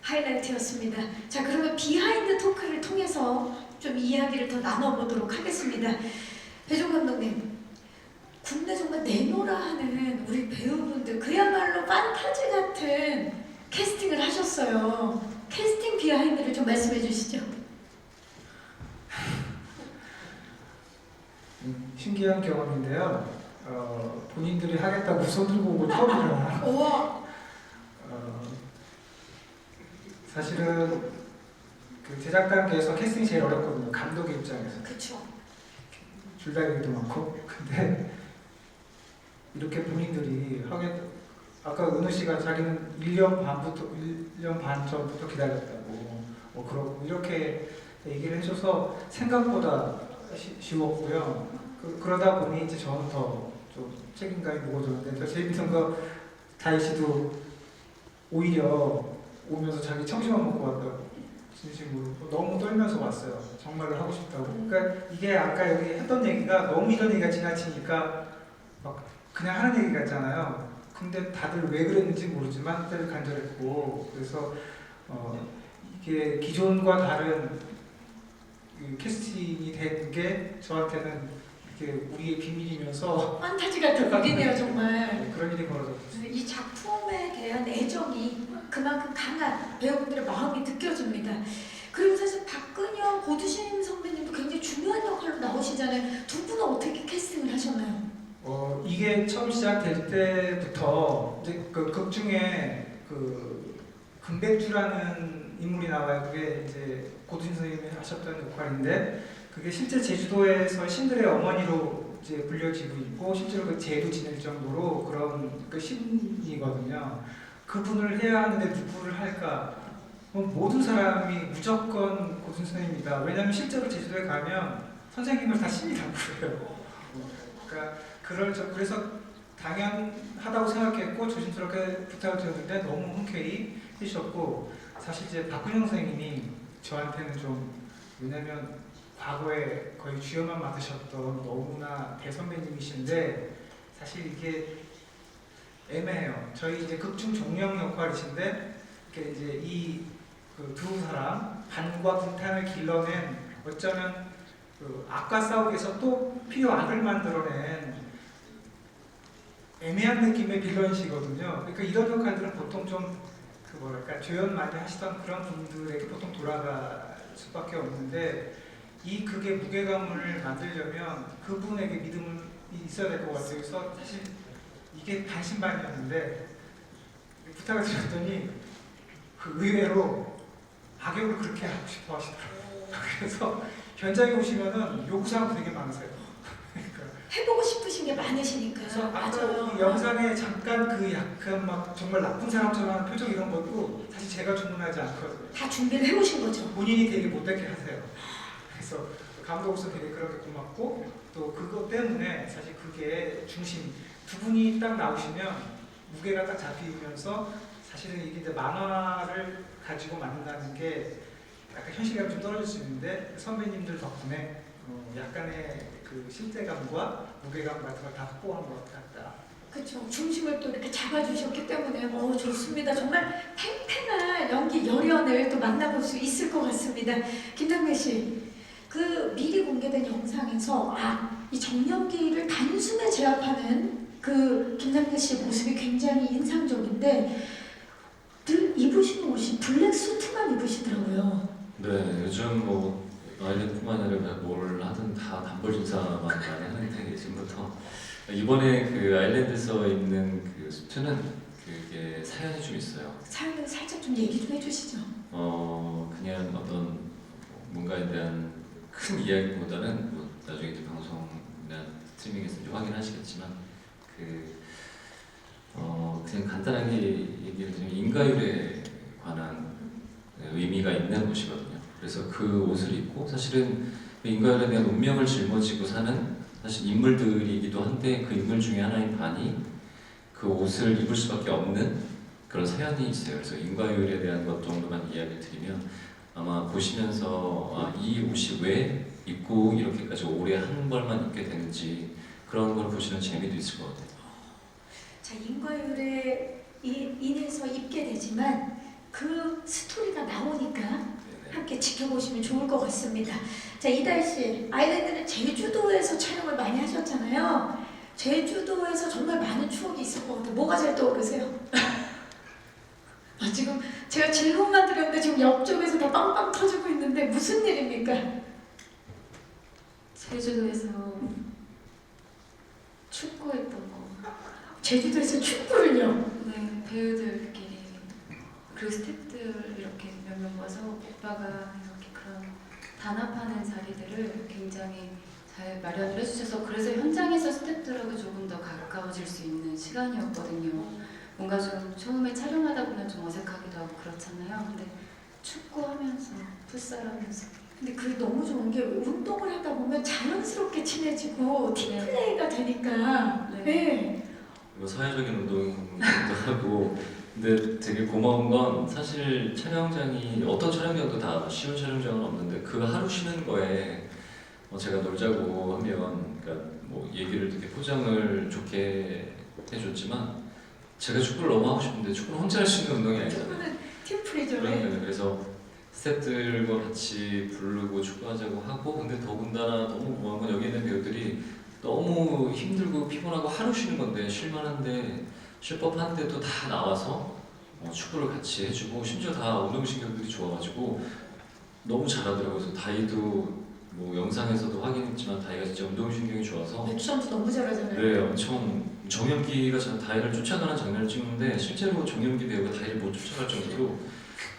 [SPEAKER 1] 하이라이트였습니다. 자, 그러면 비하인드 토크를 통해서 좀 이야기를 더 나눠보도록 하겠습니다. 배종 감독님, 국내 정말 내노라 하는 우리 배우분들 그야말로 판타지 같은 캐스팅을 하셨어요. 캐스팅 비하인드를 좀 말씀해 주시죠.
[SPEAKER 5] 신기한 경험인데요. 본인들이 하겠다고 손 들고 온 건 처음이라.
[SPEAKER 1] 우와.
[SPEAKER 5] 사실은 그 제작 단계에서 캐스팅이 제일 어렵거든요. 감독의 입장에서.
[SPEAKER 1] 그쵸.
[SPEAKER 5] 줄다리기도 많고. 근데 이렇게 본인들이 아까 은우 씨가 자기는 1년 반 전부터 기다렸다고 그러고 이렇게 얘기를 해줘서 생각보다 쉬웠고요. 그러다 보니 이제 저는 더 좀 책임감이 무거워졌는데 저 재밌는 거 다희 씨도 오히려 오면서 자기 청심환 먹고 왔다고 진심으로 너무 떨면서 왔어요. 정말로 하고 싶다고. 그러니까 이게 아까 여기 했던 얘기가 너무 이런 얘기가 지나치니까 막 그냥 하는 얘기 같잖아요. 근데 다들 왜 그랬는지 모르지만 다들 간절했고 그래서 이게 기존과 다른 그 캐스팅이 된 게 저한테는 이렇게 우리의 비밀이면서
[SPEAKER 1] 판타지 같은 일이네요, 정말.
[SPEAKER 5] 그런 일이 벌어졌어요.
[SPEAKER 1] 이 작품에 대한 애정이 그만큼 강한 배우분들의 마음이 느껴집니다. 그리고 사실 박근영, 고두심 선배님도 굉장히 중요한 역할로 나오시잖아요. 두 분은 어떻게 캐스팅을 하셨나요?
[SPEAKER 5] 이게 처음 시작될 때부터 이제 그 극 중에 그 금백주라는 인물이 나와요. 그게 이제 고두심 선생님이 하셨던 역할인데 그게 실제 제주도에서 신들의 어머니로 이제 불려지고 있고 실제로 그 제도 지낼 정도로 그런 그 신이거든요. 그분을 해야 하는데 누구를 할까? 모든 사람이 무조건 고두심 선생님이다. 왜냐하면 실제로 제주도에 가면 선생님을 다 신이라고 그래요. 그러니까 그래서 당연하다고 생각했고 조심스럽게 부탁을 드렸는데 너무 흔쾌히 해주셨고 사실 이제 박근영 선생님이 저한테는 좀, 왜냐면 과거에 거의 주연만 맡으셨던 너무나 대선배님이신데 사실 이게 애매해요. 저희 이제 극중 종영 역할이신데 이렇게 이제 이 그 두 사람 반과 분탄을 길러낸, 어쩌면 그 악과 싸우기에서 또 필요 악을 만들어낸 애매한 느낌의 빌런이시거든요. 그러니까 이런 역할들은 보통 좀 그 뭐랄까 조연 많이 하시던 그런 분들에게 보통 돌아갈 수밖에 없는데, 이 극의 무게감을 만들려면 그분에게 믿음이 있어야 될 것 같아요. 그래서 사실 이게 반신반의였는데 부탁을 드렸더니 그 의외로 악역을 그렇게 하고 싶어 하시더라고요. 그래서 현장에 오시면은 요구사항도 되게 많으세요. 그러니까
[SPEAKER 1] 해보고 싶으신 게 많으시니까.
[SPEAKER 5] 그래서 아까
[SPEAKER 1] 맞아요.
[SPEAKER 5] 그 영상에 잠깐 그 약간 막 정말 나쁜 사람처럼 하는 표정 이런 것도 사실 제가 주문하지 않거든요.
[SPEAKER 1] 다 준비를 해오신 거죠.
[SPEAKER 5] 본인이 되게 못되게 하세요. 그래서 감독으로서 되게 그런 게 고맙고, 또 그것 때문에 사실 그게 중심, 두 분이 딱 나오시면 무게가 딱 잡히면서 사실은 이게 이제 만화를 가지고 만든다는 게 약간 현실감이 좀 떨어질 수 있는데 선배님들 덕분에 약간의 그 실제감과 무게감 같은 걸 다 확보한 것 같다.
[SPEAKER 1] 그렇죠. 중심을 또 이렇게 잡아주셨기 때문에 좋습니다. 정말 팽팽한 연기 열연을 또 만나볼 수 있을 것 같습니다. 김남길 씨, 그 미리 공개된 영상에서 이 정연기를 단숨에 제압하는 그 김남길 씨의 모습이 굉장히 인상적인데 늘 입으시는 옷이 블랙 수트만 입으시더라고요.
[SPEAKER 2] 네, 요즘 뭐 아일랜드뿐만 아니라 뭘 하든 다 단벌 진사만 많이 하는데 예전부터 이번에 그 아일랜드에서 입는 그 수트는 그게 사연이 좀 있어요.
[SPEAKER 1] 사연을 살짝 좀 얘기 좀 해주시죠.
[SPEAKER 2] 그냥 어떤 뭔가에 대한 큰 이야기보다는 뭐 나중에 이제 방송이나 스트리밍에서 이제 확인하시겠지만 그냥 간단하게 얘기를 드리면 인과율에 관한 의미가 있는 옷이거든요. 그래서 그 옷을 입고 사실은 그 인과율에 대한 운명을 짊어지고 사는 사실 인물들이기도 한데 그 인물 중에 하나인 반이 그 옷을 입을 수밖에 없는 그런 사연이 있어요. 그래서 인과율에 대한 것 정도만 이야기를 드리면 아마 보시면서 이 옷이 왜 입고 이렇게까지 오래 한 벌만 입게 되는지 그런 걸 보시는 재미도 있을 것 같아요.
[SPEAKER 1] 자, 인과율에 인해서 입게 되지만 그 스토리가 나오니까 함께 지켜보시면 좋을 것 같습니다. 자, 이다희 씨, 아일랜드는 제주도에서 촬영을 많이 하셨잖아요. 제주도에서 정말 많은 추억이 있을 것 같아요. 뭐가 제일 떠오르세요? 지금 제가 질문만 드렸는데 지금 옆쪽에서 다 빵빵 터지고 있는데 무슨 일입니까?
[SPEAKER 3] 제주도에서 축구했던 거.
[SPEAKER 1] 제주도에서 축구를요?
[SPEAKER 3] 네, 배우들끼리 그리고 스태프들 이렇게 몇 명 모아서 오빠가 이렇게 그런 단합하는 자리들을 굉장히 잘 마련을 해주셔서 그래서 현장에서 스태프들하고 조금 더 가까워질 수 있는 시간이었거든요. 뭔가 좀 처음에 촬영하다 보면 좀 어색하기도 하고 그렇잖아요. 근데 축구하면서 풋살하면서
[SPEAKER 1] 근데 그게 너무 좋은 게 운동을 하다 보면 자연스럽게 친해지고 팀플레이가 되니까 네.
[SPEAKER 2] 뭐 사회적인 운동도 하고 근데 되게 고마운 건 사실 촬영장이 어떤 촬영장도 다 쉬운 촬영장은 없는데 그 하루 쉬는 거에 제가 놀자고 하면 그러니까 뭐 얘기를 되게 포장을 좋게 해줬지만 제가 축구를 너무 하고 싶은데 축구는 혼자 할 수 있는 운동이 아니잖아요.
[SPEAKER 1] 축구는 팀플이죠.
[SPEAKER 2] 그래서 스태프들과 같이 부르고 축구하자고 하고 근데 더군다나 너무 고마운 건 여기 있는 배우들이 너무 힘들고 피곤하고 하루 쉬는 건데 쉴만한데 쉴 법한데도 다 나와서 축구를 같이 해주고 심지어 다 운동신경들이 좋아가지고 너무 잘하더라고요. 그래서 다이도 뭐 영상에서도 확인했지만 다이가 진짜 운동신경이 좋아서
[SPEAKER 1] 액션도 너무 잘하잖아요.
[SPEAKER 2] 네, 엄청 정연기가 다이를 쫓아가는 장면을 찍는데 실제로 정연기 배우가 다이를 못 쫓아갈 정도로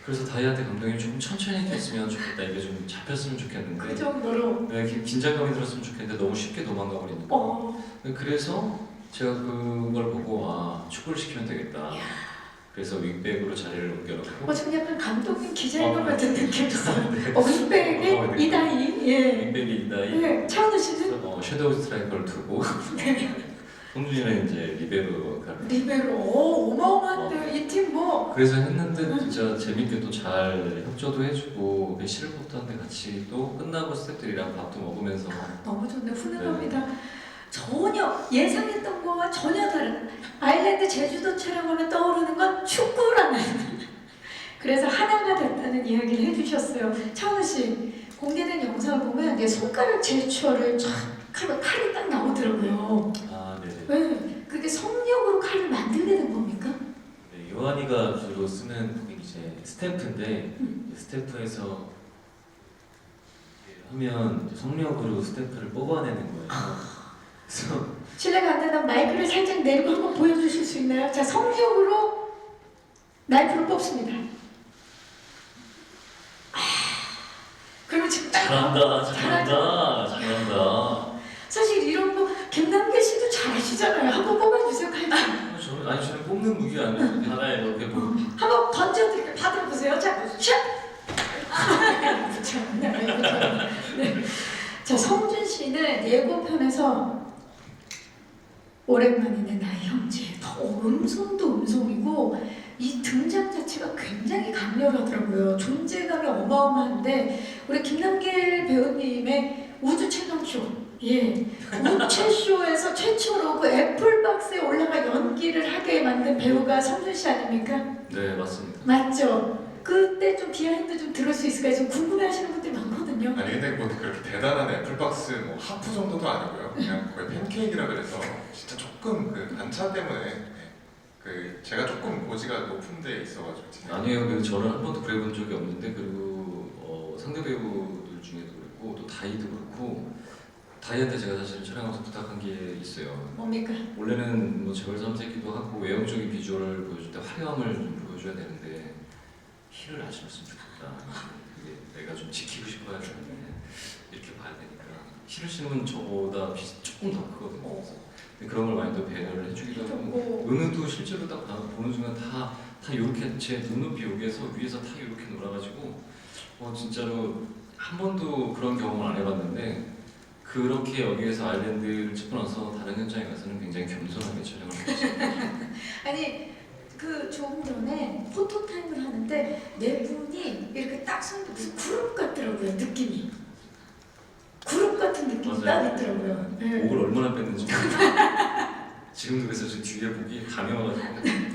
[SPEAKER 2] 그래서 다이한테 감독님 좀 천천히 됐으면 좋겠다 이게 좀 잡혔으면 좋겠는데
[SPEAKER 1] 그 정도로
[SPEAKER 2] 네, 긴장감이 들었으면 좋겠는데 너무 쉽게 도망가 버리니까 그래서 제가 그걸 보고 축구를 시키면 되겠다. 그래서 윙백으로 자리를 옮겨놓고
[SPEAKER 1] 지금 약간 감독님 기자회견 같은 느낌이었어요.
[SPEAKER 2] 네.
[SPEAKER 1] 윙백에 이다희
[SPEAKER 2] 윙백이 이다희
[SPEAKER 1] 네, 차은우 씨는?
[SPEAKER 2] 섀도우 스트라이커를 두고 성준이는 이제 리베로 역할을.
[SPEAKER 1] 리베로 어마어마한데요. 이 팀 뭐.
[SPEAKER 2] 그래서 했는데 진짜 재밌게 또 잘 협조도 해주고 시를 뽑던데 같이 또 끝나고 스태프들이랑 밥도 먹으면서
[SPEAKER 1] 너무 좋네. 훈훈합니다. 전혀 예상했던 거와 전혀 다른 아일랜드 제주도 촬영하면 떠오르는 건 축구라는 그래서 하나가 됐다는 이야기를 해주셨어요. 차은우 씨 공개된 영상을 보면 이게 손가락 제스처를 쫙 하면 칼이 딱 나오더라고요.
[SPEAKER 6] 아, 네네.
[SPEAKER 1] 왜? 그게 성력으로 칼을 만들게 된 겁니까?
[SPEAKER 6] 네, 요한이가 주로 쓰는 그게 이제 스탬프인데 스탬프에서 하면 이제 성력으로 스탬프를 뽑아내는 거예요. 그래서
[SPEAKER 1] 실례가 안 된다면 마이크를 살짝 내리고 한번 보여주실 수 있나요? 자, 성력으로 나이프를 뽑습니다. 그러면 지금
[SPEAKER 6] 잘한다.
[SPEAKER 1] 사실 이런 거 김남길 씨도 잘하시잖아요. 한번 뽑아주세요, 칼 좀.
[SPEAKER 2] 저는 뽑는 무기가 아니고 하나에 이렇게 뭐
[SPEAKER 1] 한번 던져드릴게요. 받아보세요. 자, 샷! 네. 자, 성준 씨는 예고편에서 오랜만이네 나의 형제. 음성도 음성이고 이 등장 자체가 굉장히 강렬하더라고요. 존재감이 어마어마한데 우리 김남길 배우님의 우주 최강쇼, 예, 우체쇼에서 최초로 그 애플박스에 올라가 연기를 하게 만든 배우가 성준 씨 아닙니까?
[SPEAKER 2] 네 맞습니다.
[SPEAKER 1] 맞죠? 그때 좀 비하인드 좀 들을 수 있을까요? 지금 궁금해하시는 분들이 많거든요.
[SPEAKER 4] 아니 근데 뭐 그렇게 대단한 애플박스 뭐 하프 정도도 아니고요. 그냥 거의 팬케이크라 그래서 진짜 조금 그 반차 때문에 제가 조금 고지가 높은 데 있어가지고
[SPEAKER 2] 아니에요. 저는 한 번도 그래 본 적이 없는데 그리고 상대 배우들 중에도 그렇고 또 다이도 그렇고 다이한테 제가 사실 촬영하면서 부탁한 게 있어요.
[SPEAKER 1] 뭡니까?
[SPEAKER 2] 원래는 뭐 재벌 3세기도 하고 외형적인 비주얼을 보여줄 때 화려함을 좀 보여줘야 되는데 힐을 안 신었으면 좋겠다. 그게 내가 좀 지키고 싶어야 되는데 이렇게 봐야 되니까 힐을 신으면 저보다 빛이 조금 더 크거든요. 근데 그런 걸 많이 또 배려를 해주기도 하고 은우도 실제로 딱 보는 순간 다 이렇게 제 눈높이 여기에서 위에서 다 이렇게 놀아가지고 진짜로 한 번도 그런 경험을 안 해봤는데 그렇게 여기에서 아일랜드를 찍고 나서 다른 현장에 가서는 굉장히 겸손하게 촬영을 하고 있습니다.
[SPEAKER 1] 아니 그 조금 전에 포토 타임을 하는데 네 분이 이렇게 딱 서는데 무슨 그룹 같더라고요. 느낌이 그룹 같은 느낌이 딱 있더라고요. 네.
[SPEAKER 2] 목을 얼마나 뺐는지 지금도 그래서 저 뒤에 목이 감이 와가지고
[SPEAKER 1] 네.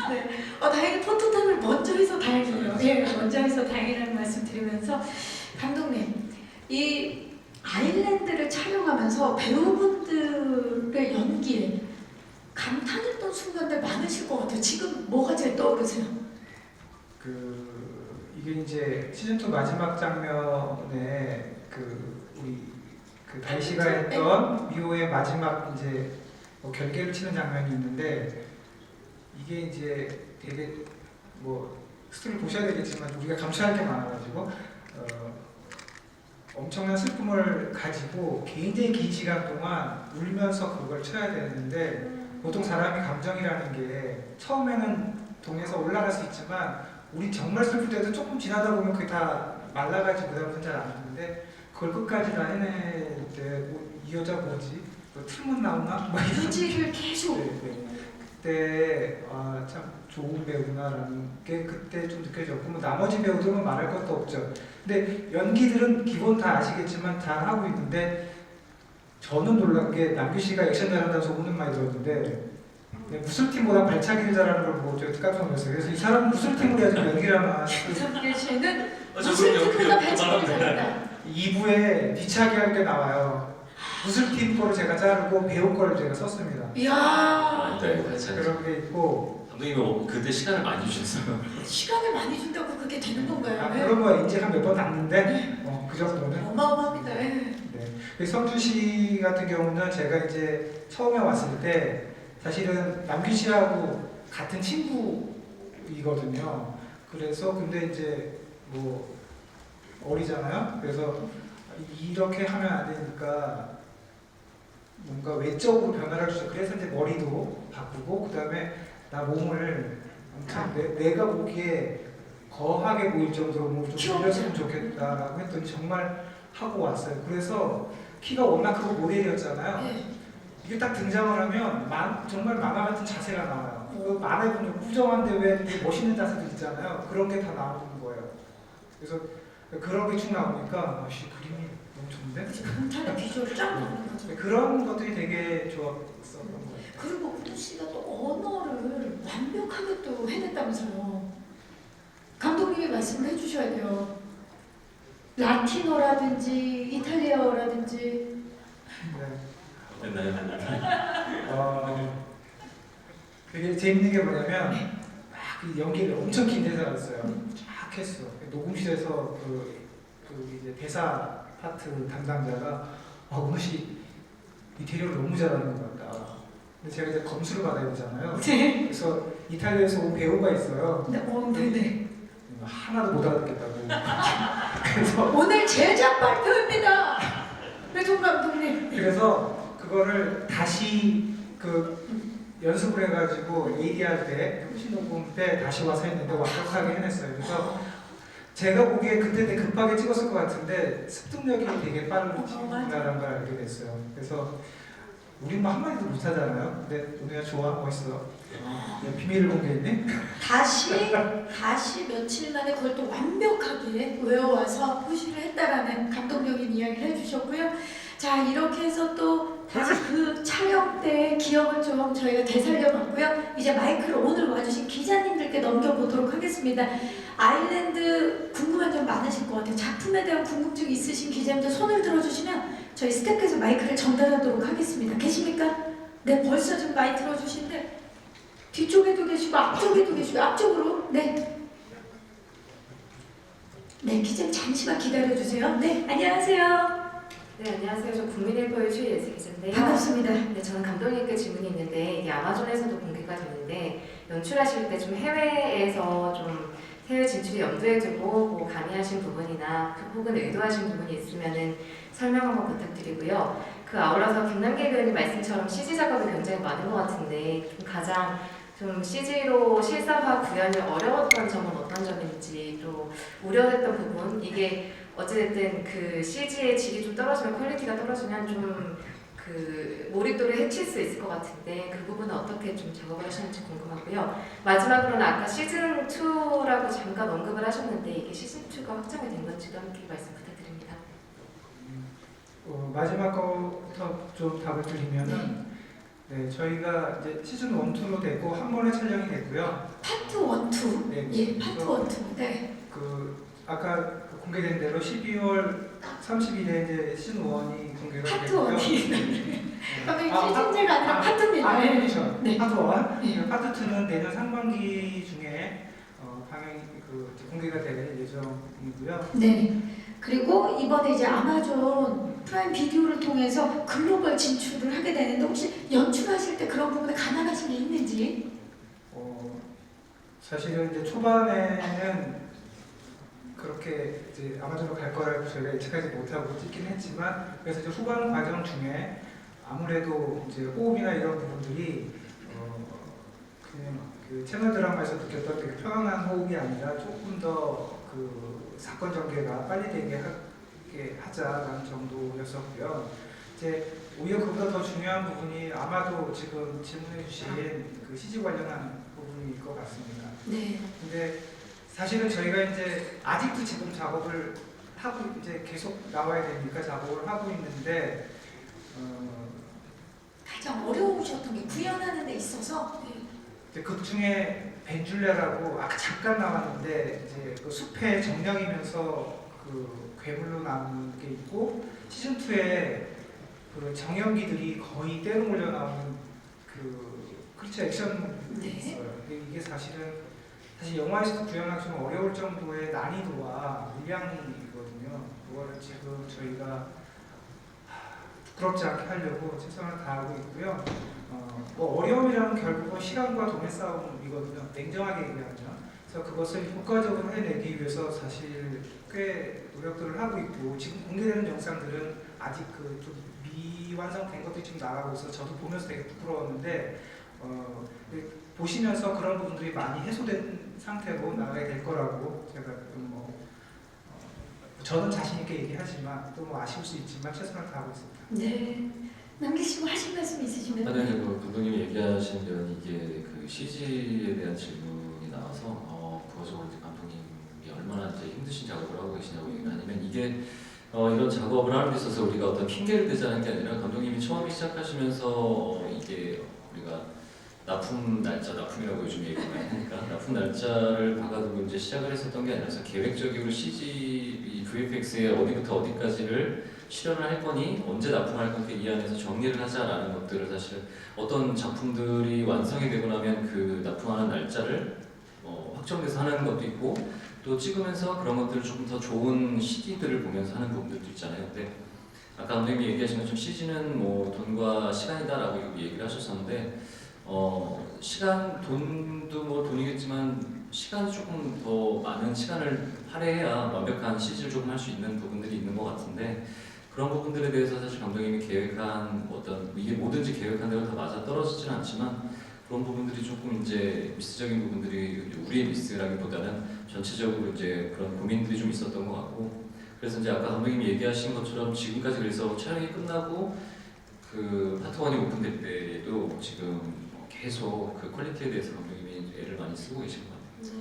[SPEAKER 1] 다행히 포토 타임을 먼저 해서 다행이에요. 예, 먼저 해서 다행이라는 말씀 드리면서 감독님 이 아일랜드를 촬영하면서 배우분들의 연기에 감탄했던 순간들 많으실 것 같아요. 지금 뭐가 제일 떠오르세요?
[SPEAKER 5] 이게 이제 시즌2 마지막 장면에 우리 다희 씨가 했던 미호의 마지막 이제 결계를 치는 장면이 있는데 이게 이제 되게 뭐 스토리를 보셔야 되겠지만 우리가 감수할 게 많아가지고 엄청난 슬픔을 가지고 굉장히 긴 시간 동안 울면서 그걸 쳐야 되는데 보통 사람이 감정이라는 게 처음에는 동에서 올라갈 수 있지만 우리 정말 슬플 때도 조금 지나다 보면 그게 다 말라가지고 그다음부터는 잘 안 하는데 그걸 끝까지 다 해낼 때 이 여자 뭐지? 틀문 나오나?
[SPEAKER 1] 유지를 계속
[SPEAKER 5] 그때 참 좋은 배우구나라는 게 그때 좀 느껴졌고 뭐 나머지 배우들은 말할 것도 없죠. 근데 연기들은 기본 다 아시겠지만 다 하고 있는데 저는 놀란 게 남규 씨가 액션 잘한다는 소문은 많이 들었는데 무술팀보다 발차기를 잘하는 걸 보고 제가 깜짝 놀랐어요. 그래서 이 사람은 무술팀으로 해야지 연기를 하나
[SPEAKER 1] 남길 씨는 무술팀보다 발차기를 잘한다.
[SPEAKER 5] 2부에 뒤차기 할 때 나와요. 무술팀 거를 제가 자르고 배우 거를 제가 썼습니다.
[SPEAKER 1] 이야.
[SPEAKER 2] 네,
[SPEAKER 5] 그런 게 있고
[SPEAKER 2] 감독님이 그때 시간을 많이 주셨어요.
[SPEAKER 1] 시간을 많이 준다고 그게 되는 건가요?
[SPEAKER 5] 그런 거 이제 한 몇 번 났는데 그 정도는
[SPEAKER 1] 어마어마합니다.
[SPEAKER 5] 네. 성준 씨 같은 경우는 제가 이제 처음에 왔을 때 사실은 남규 씨하고 같은 친구이거든요. 그래서 근데 이제 뭐 어리잖아요. 그래서 이렇게 하면 안 되니까 뭔가 외적으로 변화를 주죠. 그래서 이제 머리도 바꾸고 그다음에 나 몸을 아무튼 내가 보기에 거하게 보일 정도로 몸을 좀 올렸으면 좋겠다라고 했더니 정말 하고 왔어요. 그래서 키가 워낙 크고 모델이었잖아요. 이게 딱 등장을 하면 정말 만화 같은 자세가 나와요. 그 만화에 보면 꾸정한데 왜 이렇게 멋있는 자세들 있잖아요. 그런 게 다 나오는 거예요. 그래서 그런 게 쭉 나오니까 아씨 그림이 너무 좋은데?
[SPEAKER 1] 강탈의 비주얼을 쫙 나오는 거죠.
[SPEAKER 5] 그런 것들이 되게 좋았었던 거예요.
[SPEAKER 1] 그리고 구두 씨가 또 언어를 완벽하게 또 해냈다면서요. 감독님이 말씀을 해주셔야 돼요. 라틴어라든지 이탈리아어라든지.
[SPEAKER 5] 네.
[SPEAKER 6] 어땠나요?
[SPEAKER 5] 되게 재밌는 게 뭐냐면 막 그 연기를 엄청 긴 대사가 있어요. 쫙 했어. 녹음실에서 그 이제 대사 파트 담당자가 오늘 씨 이태리어를 너무 잘하는 것 같다. 근데 제가 이제 검수를 받아야 되잖아요.
[SPEAKER 1] 네.
[SPEAKER 5] 그래서 이탈리아에서 온 배우가 있어요.
[SPEAKER 1] 네네.
[SPEAKER 5] 하나도 못 알아듣겠다고. 그래서
[SPEAKER 1] 오늘 제작 발표입니다. 배종 감독님.
[SPEAKER 5] 그래서 그거를 다시 연습을 해가지고 ADR 때 표시 녹음 때 다시 와서 했는데 완벽하게 해냈어요. 그래서 제가 보기에 그때 되게 급하게 찍었을 것 같은데 습득력이 되게 빠르구나라는 걸 알게 됐어요. 그래서 우리 뭐 한마디도 못하잖아요. 근데 우리가 좋아, 멋있어. 비밀을 공개했네.
[SPEAKER 1] 다시 며칠 만에 그걸 또 완벽하게 외워와서 표시를 했다라는 감동적인 이야기를 해주셨고요. 자, 이렇게 해서 또 다시 그 촬영 때의 기억을 좀 저희가 되살려봤고요. 이제 마이크를 오늘 와주신 기자님들께 넘겨보도록 하겠습니다. 아일랜드 궁금한 점 많으실 것 같아요. 작품에 대한 궁금증 있으신 기자님들 손을 들어주시면 저희 스태프에서 마이크를 전달하도록 하겠습니다. 계십니까? 네, 벌써 좀 많이 들어주신데 뒤쪽에도 계시고 앞쪽에도 계시고 앞쪽으로. 네. 네, 기자님 잠시만 기다려주세요. 네, 안녕하세요.
[SPEAKER 10] 네, 안녕하세요. 저 국민일보의 최예슬 기자인데요.
[SPEAKER 1] 반갑습니다.
[SPEAKER 10] 네, 저는 감독님께 질문이 있는데 이게 아마존에서도 공개가 되는데 연출하실 때 좀 해외에서 좀 해외 진출이 염두에 두고 뭐 가미하신 부분이나 혹은 의도하신 부분이 있으면은 설명 한번 부탁드리고요. 그 아울러서 김남길 배우님 말씀처럼 CG 작업이 굉장히 많은 것 같은데 좀 가장 좀 CG로 실사화 구현이 어려웠던 점은 어떤 점인지 또 우려됐던 부분 이게 어찌됐든 그 CG의 질이 좀 떨어지면 퀄리티가 떨어지면 좀 그 몰입도를 해칠 수 있을 것 같은데 그 부분은 어떻게 좀 작업을 하시는지 궁금하고요. 마지막으로는 아까 시즌 2라고 잠깐 언급을 하셨는데 이게 시즌 2가 확정이 된 건지도 함께 말씀 부탁드립니다.
[SPEAKER 5] 마지막 거부터 좀 답을 드리면은 네, 저희가 이제 시즌 1, 2로 되고 한 번에 촬영이 됐고요.
[SPEAKER 1] 파트 1, 2.
[SPEAKER 5] 네,
[SPEAKER 1] 예, 파트 1, 2. 네.
[SPEAKER 5] 아까 공개된 대로 12월 30일에 이제 시즌 1이 공개가
[SPEAKER 1] 파트
[SPEAKER 5] 됐고요.
[SPEAKER 1] 1이. 시즌제가 아니라 파트입니다.
[SPEAKER 5] 그렇죠.
[SPEAKER 1] 네.
[SPEAKER 5] 파트 1. 파트 2는 내년 상반기 중에 방영이 공개가 될 예정이고요.
[SPEAKER 1] 네. 그리고 이번에 이제 아마존 프라임 비디오를 통해서 글로벌 진출을 하게 되는데 혹시 연출하실 때 그런 부분에 감안하신 게 있는지?
[SPEAKER 5] 사실은 이제 초반에는 그렇게 이제 아마존으로 갈 거라고 저희가 예측하지 못하고 찍긴 했지만 그래서 이제 후반 과정 중에 아무래도 이제 호흡이나 이런 부분들이 그냥 그 채널 드라마에서 느꼈던 되게 편안한 호흡이 아니라 조금 더 그 사건 전개가 빨리 되게 하자라는 정도였었고요. 이제 오히려 그보다 더 중요한 부분이 아마도 지금 질문해주신 그 CG 관련한 부분일 것 같습니다.
[SPEAKER 1] 네.
[SPEAKER 5] 근데 사실은 저희가 이제 아직도 지금 작업을 하고 이제 계속 나와야 되니까 작업을 하고 있는데
[SPEAKER 1] 가장 어려우셨던 게 구현하는 데 있어서
[SPEAKER 5] 이제 그 중에 벤줄레라고 아까 잠깐 나왔는데 이제 그 숲의 정령이면서 그 괴물로 나오는 게 있고 시즌 2에 그 정연기들이 거의 때로 몰려 나오는 그렇죠 액션이 있어요. 근데 이게 사실 영화에서도 구현하기 좀 어려울 정도의 난이도와 물량이거든요. 그거를 지금 저희가 부끄럽지 않게 하려고 최선을 다하고 있고요. 뭐 어려움이라는 결국은 시간과 돈의 싸움이거든요. 냉정하게 얘기하면. 그래서 그것을 효과적으로 해내기 위해서 사실 꽤 노력들을 하고 있고 지금 공개되는 영상들은 아직 그 좀 미완성된 것들이 지금 나가고 있어서 저도 보면서 되게 부끄러웠는데 보시면서 그런 부분들이 많이 해소된 상태로 나가야 될 거라고 제가 저는 자신 있게 얘기하지만 또 뭐 아쉬울 수 있지만 최선을 다하고 있습니다.
[SPEAKER 1] 네. 남기시고 하실 말씀 있으시죠? 하시는.
[SPEAKER 2] 아니 그 감독님이 얘기하신 대로 이게 그 CG에 대한 질문이 나와서 부가적으로 이제 감독님이 얼마나 이제 힘드신 작업을 하고 계시냐고 얘기를 하냐면 이게 이런 작업을 하는 데 있어서 우리가 어떤 핑계를 대자는 게 아니라 감독님이 처음에 시작하시면서 이게 우리가 납품 날짜, 납품이라고 요즘 얘기 많이 하니까 납품 날짜를 박아두고 이제 시작을 했었던 게 아니라 계획적으로 CG, 이 VFX의 어디부터 어디까지를 실현을 할 거니 언제 납품할 거니 이 안에서 정리를 하자라는 것들을 사실 어떤 작품들이 완성이 되고 나면 그 납품하는 날짜를 확정돼서 하는 것도 있고 또 찍으면서 그런 것들을 조금 더 좋은 CG들을 보면서 하는 부분들도 있잖아요. 근데 아까 감독님이 얘기하신 것처럼 CG는 뭐 돈과 시간이다라고 얘기를 하셨었는데 시간, 돈도 뭐 돈이겠지만 시간이 조금 더 많은 시간을 할애해야 완벽한 CG를 조금 할 수 있는 부분들이 있는 것 같은데 그런 부분들에 대해서 사실 감독님이 계획한 어떤 이게 뭐든지 계획한 대로 다 맞아 떨어지진 않지만 그런 부분들이 조금 이제 미스적인 부분들이 우리의 미스라기보다는 전체적으로 이제 그런 고민들이 좀 있었던 것 같고 그래서 이제 아까 감독님이 얘기하신 것처럼 지금까지 그래서 촬영이 끝나고 그 파트 1이 오픈될 때에도 지금 계속 그 퀄리티에 대해서 감독님이 애를 많이 쓰고 계신 것 같아요.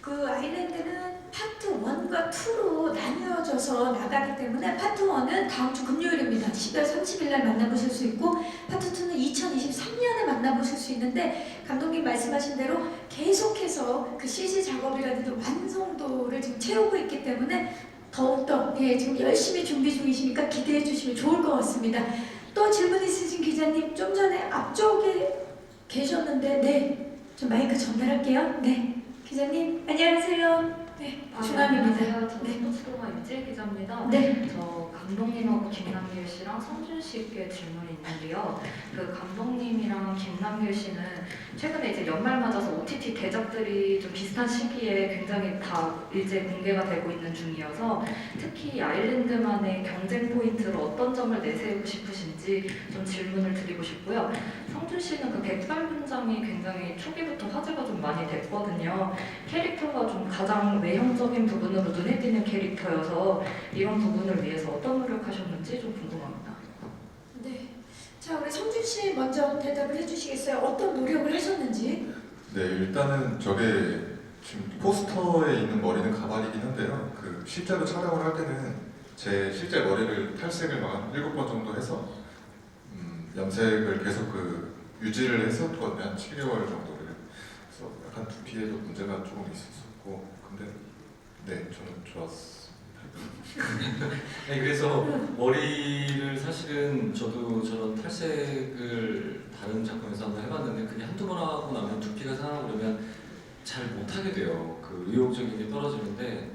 [SPEAKER 1] 그 아일랜드는 파트 1과 2로 나뉘어져서 나가기 때문에 파트 1은 다음 주 금요일입니다. 12월 30일 날 만나보실 수 있고 파트 2는 2023년에 만나보실 수 있는데 감독님 말씀하신 대로 계속해서 그 CG 작업이라든지 완성도를 지금 채우고 있기 때문에 더욱더 지금 열심히 준비 중이시니까 기대해 주시면 좋을 것 같습니다. 또 질문 있으신 기자님 좀 전에 앞쪽에 계셨는데 네, 좀 마이크 전달할게요. 네. 기자님 안녕하세요. 네, 중앙입니다.
[SPEAKER 11] 안녕하세요. 저는
[SPEAKER 1] 네.
[SPEAKER 11] 스포츠동아 유지 기자입니다.
[SPEAKER 1] 네.
[SPEAKER 11] 저 감독님하고 김남길 씨랑 성준 씨께 질문이 있는데요. 그 감독님이랑 김남길 씨는 최근에 이제 연말 맞아서 OTT 대작들이 좀 비슷한 시기에 굉장히 다 일제 공개가 되고 있는 중이어서 특히 아일랜드만의 경쟁 포인트로 어떤 점을 내세우고 싶으신지 좀 질문을 드리고 싶고요. 성준 씨는 그 백발 분장이 굉장히 초기부터 화제가 좀 많이 됐거든요. 캐릭터가 좀 가장 외형적인 부분으로 눈에 띄는 캐릭터여서 이런 부분을 위해서 어떤 노력하셨는지 좀 궁금합니다.
[SPEAKER 1] 네. 자, 우리 성준 씨 먼저 대답을 해주시겠어요? 어떤 노력을 하셨는지?
[SPEAKER 4] 네, 일단은 저게 지금 포스터에 있는 머리는 가발이긴 한데요. 그 실제로 촬영을 할 때는 제 실제 머리를 탈색을 막 7번 정도 해서 염색을 계속 유지를 했었거든요. 한 7개월 정도를. 그래서 약간 두피에도 문제가 조금 있었고 근데 네, 저는 좋았습니다.
[SPEAKER 2] 네, 그래서 머리를 사실은 저도 저런 탈색을 다른 작품에서 한번 해봤는데 그게 한두 번 하고 나면 두피가 상하고 그러면 잘 못하게 돼요. 그 의욕적인 게 떨어지는데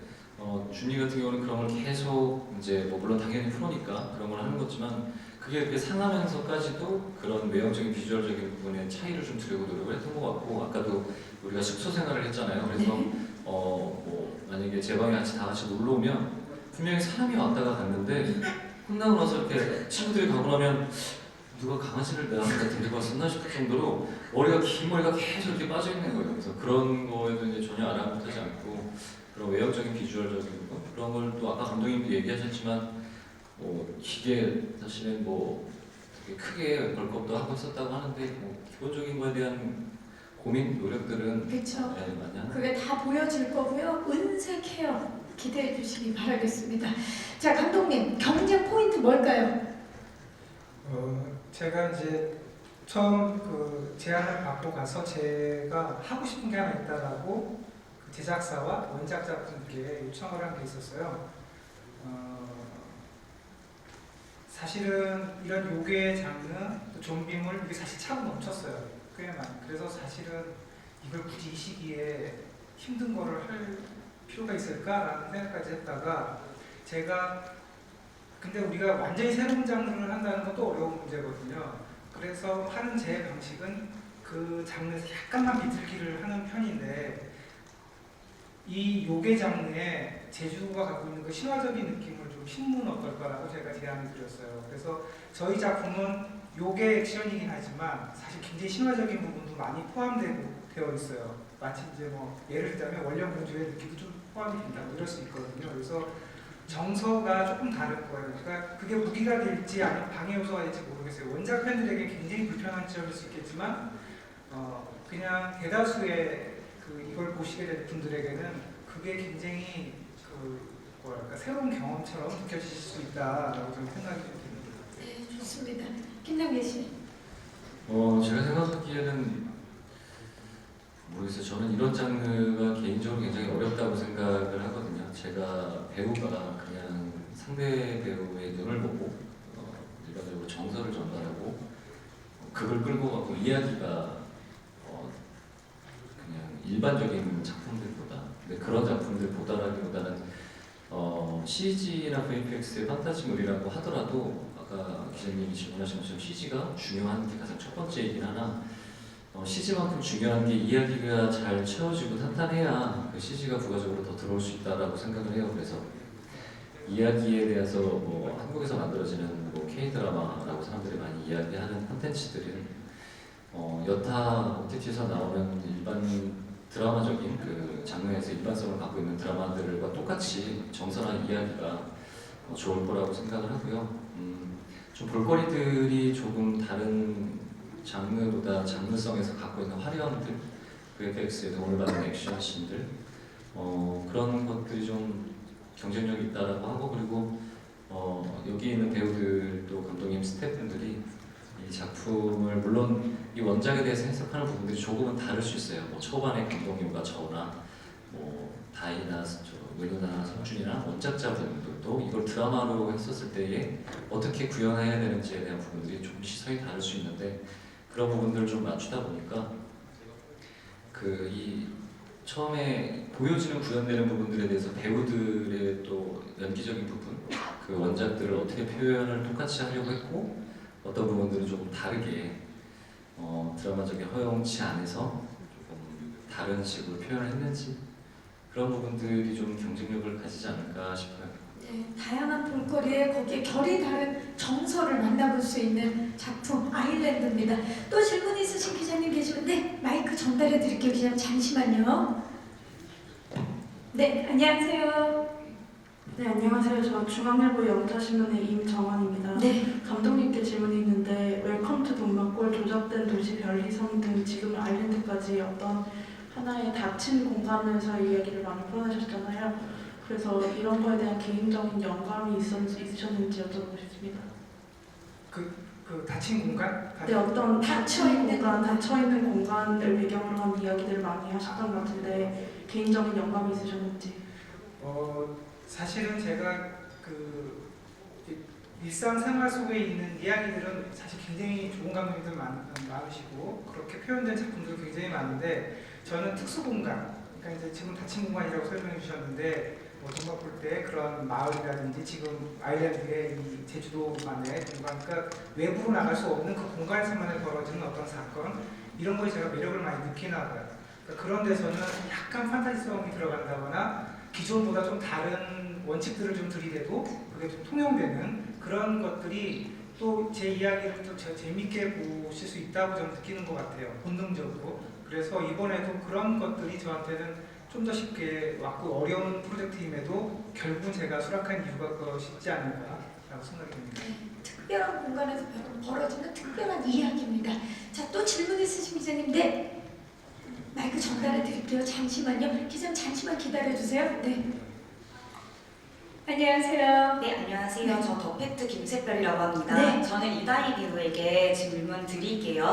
[SPEAKER 2] 준이 같은 경우는 그런 걸 계속 이제 뭐 물론 당연히 프로니까 그런 걸 하는 거지만 그게 이렇게 상하면서까지도 그런 외형적인 비주얼적인 부분에 차이를 좀 두려고 노력을 했던 것 같고 아까도 우리가 숙소 생활을 했잖아요. 그래서 뭐 만약에 제 방에 다 같이 놀러 오면 분명히 사람이 왔다가 갔는데 끝나고 나서 이렇게 친구들이 가고 나면 누가 강아지를 내가 데리고 왔었나 싶을 정도로 긴 머리가 계속 이렇게 빠져 있는 거예요. 그래서 그런 거에도 이제 전혀 아랑곳하지 않고 그런 외형적인 비주얼적인 부분 그런 걸 또 아까 감독님도 얘기하셨지만 이게 사실은 뭐 되게 크게 벌크업도 하고 있었다고 하는데 뭐 기본적인 거에 대한 고민 노력들은
[SPEAKER 1] 그렇죠.
[SPEAKER 2] 네, 많이 하는.
[SPEAKER 1] 그게 다 보여질 거고요. 은색 헤어 기대해 주시기 바라겠습니다. 자, 감독님 경쟁 포인트 뭘까요?
[SPEAKER 5] 제가 이제 처음 그 제안을 받고 가서 제가 하고 싶은 게 하나 있다라고 그 제작사와 원작 작품들에게 요청을 한 게 있었어요. 사실은 이런 요괴 장르, 또 좀비물 이게 사실 차고 넘쳤어요. 꽤 많이. 그래서 사실은 이걸 굳이 이 시기에 힘든 거를 할 필요가 있을까라는 생각까지 했다가 근데 우리가 완전히 새로운 장르를 한다는 것도 어려운 문제거든요. 그래서 하는 제 방식은 그 장르에서 약간만 비틀기를 하는 편인데 이 요괴 장르에 제주가 갖고 있는 그 신화적인 느낌을 좀 심는 어떨까라고 제가 제안을 드렸어요. 그래서 저희 작품은 요괴 액션이긴 하지만 사실 굉장히 신화적인 부분도 많이 포함되어 있어요. 마치 이제 뭐 예를 들자면 원령공주의 느낌도 좀 포함이 된다고 이럴 수 있거든요. 그래서 정서가 조금 다를 거예요. 그러니까 그게 무기가 될지 아니면 방해 요소가 될지 모르겠어요. 원작 팬들에게 굉장히 불편한 지점일 수 있겠지만 그냥 대다수의 이걸 보시게 될 분들에게는 그게 굉장히 뭐랄까 새로운 경험처럼 느껴지실 수 있다라고 저는 생각이 듭니다.
[SPEAKER 1] 네, 좋습니다. 김남길 씨.
[SPEAKER 2] 제가 생각하기에는 모르겠어요. 저는 이런 장르가 개인적으로 굉장히 어렵다고 생각을 하거든요. 제가 배우가 그냥 상대 배우의 눈을 보고 일반적으로 정서를 전달하고 그걸 끌고 가고 이야기가 그냥 일반적인 작품들보다 근데 그런 작품들보다라기보다는 CG나 VFX의 판타지물이라고 하더라도 아까 기자님이 질문하신 것처럼 CG가 중요한 게 가장 첫 번째이긴 하나 CG만큼 중요한 게 이야기가 잘 채워지고 탄탄해야 그 CG가 부가적으로 더 들어올 수 있다라고 생각을 해요. 그래서 이야기에 대해서 뭐 한국에서 만들어지는 뭐 K-드라마라고 사람들이 많이 이야기하는 콘텐츠들은 여타 OTT에서 나오는 일반 드라마적인 그 장르에서 일반성을 갖고 있는 드라마들과 똑같이 정선한 이야기가 좋을 거라고 생각을 하고요. 좀 볼거리들이 조금 다른 장르보다 장르성에서 갖고 있는 화려함들, VFX에 도움을 받는 액션씬들 그런 것들이 좀 경쟁력이 있다라고 하고 그리고 여기 있는 배우들도 감독님 스태프분들이 이 작품을 물론 이 원작에 대해서 해석하는 부분들이 조금은 다를 수 있어요. 뭐 초반에 감독님과 저나 뭐 다이나 은우나 성준이나 원작자분들도 이걸 드라마로 했었을 때에 어떻게 구현해야 되는지에 대한 부분들이 조금 시선이 다를 수 있는데 그런 부분들을 좀 맞추다 보니까 이 처음에 보여지는 구현되는 부분들에 대해서 배우들의 또 연기적인 부분, 그 원작들을 어떻게 표현을 똑같이 하려고 했고 어떤 부분들은 조금 다르게 드라마적인 허용치 안에서 조금 다른 식으로 표현을 했는지 그런 부분들이 좀 경쟁력을 가지지 않을까 싶어요.
[SPEAKER 1] 네, 다양한 볼거리에 거기에 결이 다른 정서를 만나볼 수 있는 작품 아일랜드입니다. 또 질문 있으신 기자님 계시면 네, 마이크 전달해 드릴게요. 기자님 잠시만요. 네, 안녕하세요.
[SPEAKER 12] 네, 안녕하세요. 저 중앙일보 영자신문의 임정원입니다.
[SPEAKER 1] 네.
[SPEAKER 12] 감독님께 질문이 있는데 웰컴 투 동막골, 조작된 도시, 별리성 등 지금 아일랜드까지 어떤 하나의 닫힌 공간에서 이야기를 많이 풀어내셨잖아요. 그래서 이런 거에 대한 개인적인 영감이 있으셨는지 여쭤보고 싶습니다.
[SPEAKER 5] 그 닫힌 공간?
[SPEAKER 12] 네, 어떤 닫혀있는 공간을 배경으로 한 이야기들을 많이 하셨던 것 같은데 개인적인 영감이 있으셨는지.
[SPEAKER 5] 사실은 제가 일상생활 속에 있는 이야기들은 사실 굉장히 좋은 감독님들 많으시고 그렇게 표현된 작품도 굉장히 많은데 저는 특수공간, 그러니까 이제 지금 닫힌 공간이라고 설명해 주셨는데 동막 볼 때 그런 마을이라든지 지금 아일랜드의 이 제주도만의 공간, 그러니까 외부로 나갈 수 없는 그 공간에서만 벌어지는 어떤 사건 이런 거에 제가 매력을 많이 느끼나 봐요. 그러니까 그런 데서는 약간 판타지성이 들어간다거나 기존보다 좀 다른 원칙들을 좀 들이대도 그게 좀 통용되는 그런 것들이 또 제 이야기를 또 재밌게 보실 수 있다고 저는 느끼는 것 같아요. 본능적으로. 그래서 이번에도 그런 것들이 저한테는 좀 더 쉽게 왔고 어려운 프로젝트임에도 결국은 제가 수락한 이유가 그것이지 않을까라고 생각이 듭니다.
[SPEAKER 1] 네, 특별한 공간에서 벌어지는 특별한 이야기입니다. 자, 또 질문 있으신 기자님, 네. 마이크 전달해 드릴게요. 잠시만요. 기자님 잠시만 기다려 주세요. 네. 안녕하세요.
[SPEAKER 13] 네, 안녕하세요. 저 더팩트 김색별이라고 합니다.
[SPEAKER 1] 네.
[SPEAKER 13] 저는 이다희 배우에게 질문 드릴게요.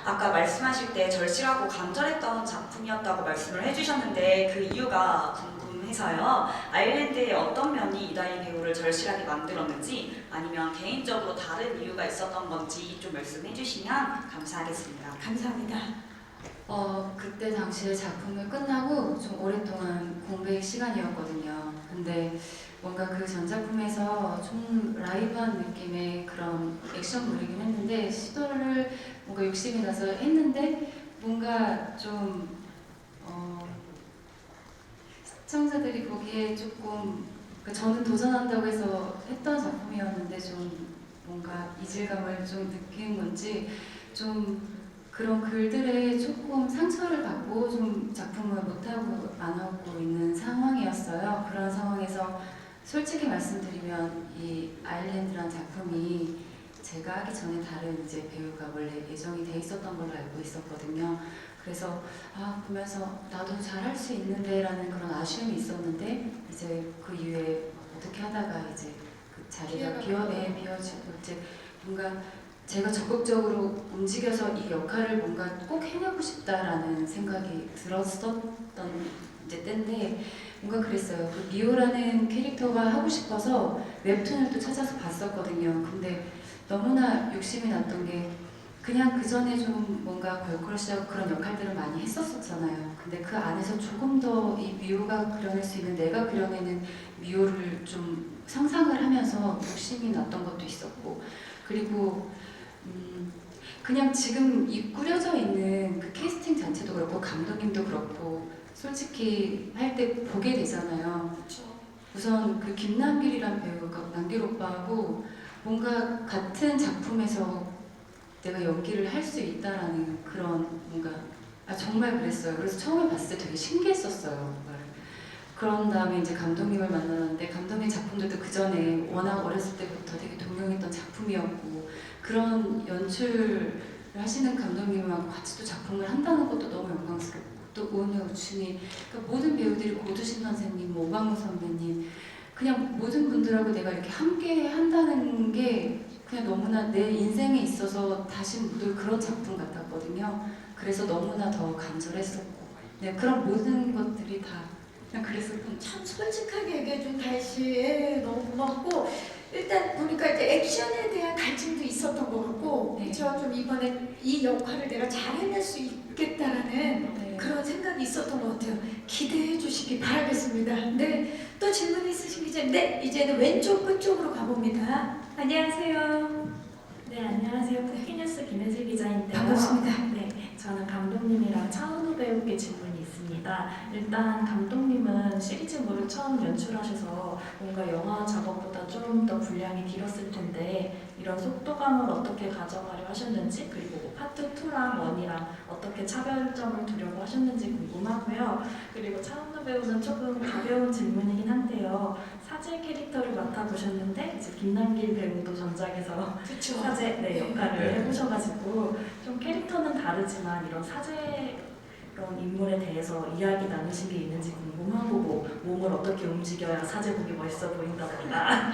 [SPEAKER 13] 아까 말씀하실 때 절실하고 간절했던 작품이었다고 말씀을 해주셨는데 그 이유가 궁금해서요. 아일랜드의 어떤 면이 이다희 배우를 절실하게 만들었는지 아니면 개인적으로 다른 이유가 있었던 건지 좀 말씀해 주시면 감사하겠습니다.
[SPEAKER 1] 감사합니다.
[SPEAKER 3] 그때 당시에 작품을 끝나고 좀 오랫동안 공백 시간이었거든요. 근데 뭔가 그 전작품에서 좀 라이브한 느낌의 그런 액션물이긴 했는데 시도를 뭔가 욕심이 나서 했는데 뭔가 좀 시청자들이 보기에 조금 저는 도전한다고 해서 했던 작품이었는데 좀 뭔가 이질감을 좀 느낀 건지 좀 그런 글들에 조금 상처를 받고 좀 작품을 못하고 안 하고 있는 상황이었어요. 그런 상황에서 솔직히 말씀드리면 이 아일랜드라는 작품이 제가 하기 전에 다른 이제 배우가 원래 예정이 돼 있었던 걸로 알고 있었거든요. 그래서 보면서 나도 잘할 수 있는데라는 그런 아쉬움이 있었는데 이제 그 이후에 어떻게 하다가 이제 그 자리가 비어지고 이제 뭔가 제가 적극적으로 움직여서 이 역할을 뭔가 꼭 해내고 싶다라는 생각이 들었었던 이제 때인데 뭔가 그랬어요. 그 미호라는 캐릭터가 하고 싶어서 웹툰을 또 찾아서 봤었거든요. 근데 너무나 욕심이 났던 게 그냥 그 전에 좀 뭔가 걸크러쉬하고 그런 역할들을 많이 했었잖아요. 근데 그 안에서 조금 더 이 미호가 그려낼 수 있는 내가 그려내는 미호를 좀 상상을 하면서 욕심이 났던 것도 있었고 그리고 그냥 지금 이 꾸려져 있는 그 캐스팅 자체도 그렇고 감독님도 그렇고 솔직히 할 때 보게 되잖아요. 우선 그 김남길이란 배우가 남길 오빠하고 뭔가 같은 작품에서 내가 연기를 할 수 있다라는 그런 뭔가 정말 그랬어요. 그래서 처음에 봤을 때 되게 신기했었어요. 정말. 그런 다음에 이제 감독님을 만났는데 감독님 작품들도 그 전에 워낙 어렸을 때부터 되게 동경했던 작품이었고 그런 연출을 하시는 감독님하고 같이 또 작품을 한다는 것도 너무 영광스럽고 또 오은혜 우춘이 그러니까 모든 배우들이 고두신 선생님, 오광우 선배님 그냥 모든 분들하고 내가 이렇게 함께 한다는 게 그냥 너무나 내 인생에 있어서 다시 늘 그런 작품 같았거든요. 그래서 너무나 더 간절했었고 네, 그런 모든 것들이 다 그냥 그랬었던
[SPEAKER 1] 참 솔직하게 얘기해준 다시 너무 고맙고 일단 보니까 이제 액션에 대한 갈증도 있었던 것 같고 그렇죠? 좀 이번에 이 역할을 내가 잘 해낼 수 있겠다라는 그런 생각이 있었던 것 같아요. 기대해 주시기 바라겠습니다. 네, 또 질문 있으신 기자님? 네, 이제는 왼쪽 끝쪽으로 가봅니다. 안녕하세요.
[SPEAKER 14] 네, 안녕하세요. 쿠키뉴스 김혜슬 기자인데요.
[SPEAKER 1] 반갑습니다.
[SPEAKER 14] 네, 저는 감독님이랑 차은우 배우께 질문이 있습니다. 일단 감독님은 시리즈물을 처음 연출하셔서 뭔가 영화 작업보다 좀 더 분량이 길었을 텐데 이런 속도감을 어떻게 가져가려 하셨는지 그리고 파트 2랑 1이랑 어떻게 차별점을 두려고 하셨는지 궁금하고요. 그리고 차은우 배우는 조금 가벼운 질문이긴 한데요. 사제 캐릭터를 맡아보셨는데 이제 김남길 배우도 전작에서
[SPEAKER 1] 그쵸.
[SPEAKER 14] 사제 역할을 해보셔가지고 좀 캐릭터는 다르지만 이런 사제 그런 인물에 대해서 이야기 나누신 게 있는지 궁금하고 뭐 몸을 어떻게 움직여야 사제복이 멋있어 보인다거나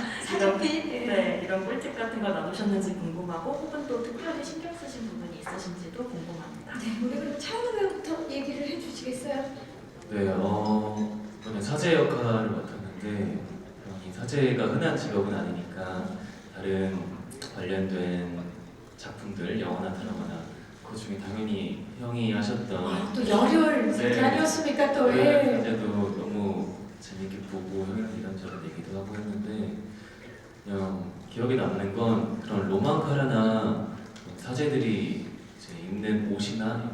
[SPEAKER 14] 이런 꿀팁 같은 걸 나누셨는지 궁금하고 혹은 또 특별히 신경 쓰신 부분이 있으신지도 궁금합니다.
[SPEAKER 1] 네, 우리 그럼 차은우 배우부터 얘기를 해주시겠어요?
[SPEAKER 6] 네, 저는 사제 역할을 맡았는데 이 사제가 흔한 직업은 아니니까 다른 관련된 작품들, 영화나 드라마나 그 중에 당연히 형이 하셨던
[SPEAKER 1] 또 열혈
[SPEAKER 6] 네.
[SPEAKER 1] 아니었습니까 또? 예.
[SPEAKER 6] 이제도 너무 재밌게 보고 형이랑 이런저런 얘기도 하고 했는데 그냥 기억에 남는 건 그런 로망카라나 사제들이 이제 입는 옷이나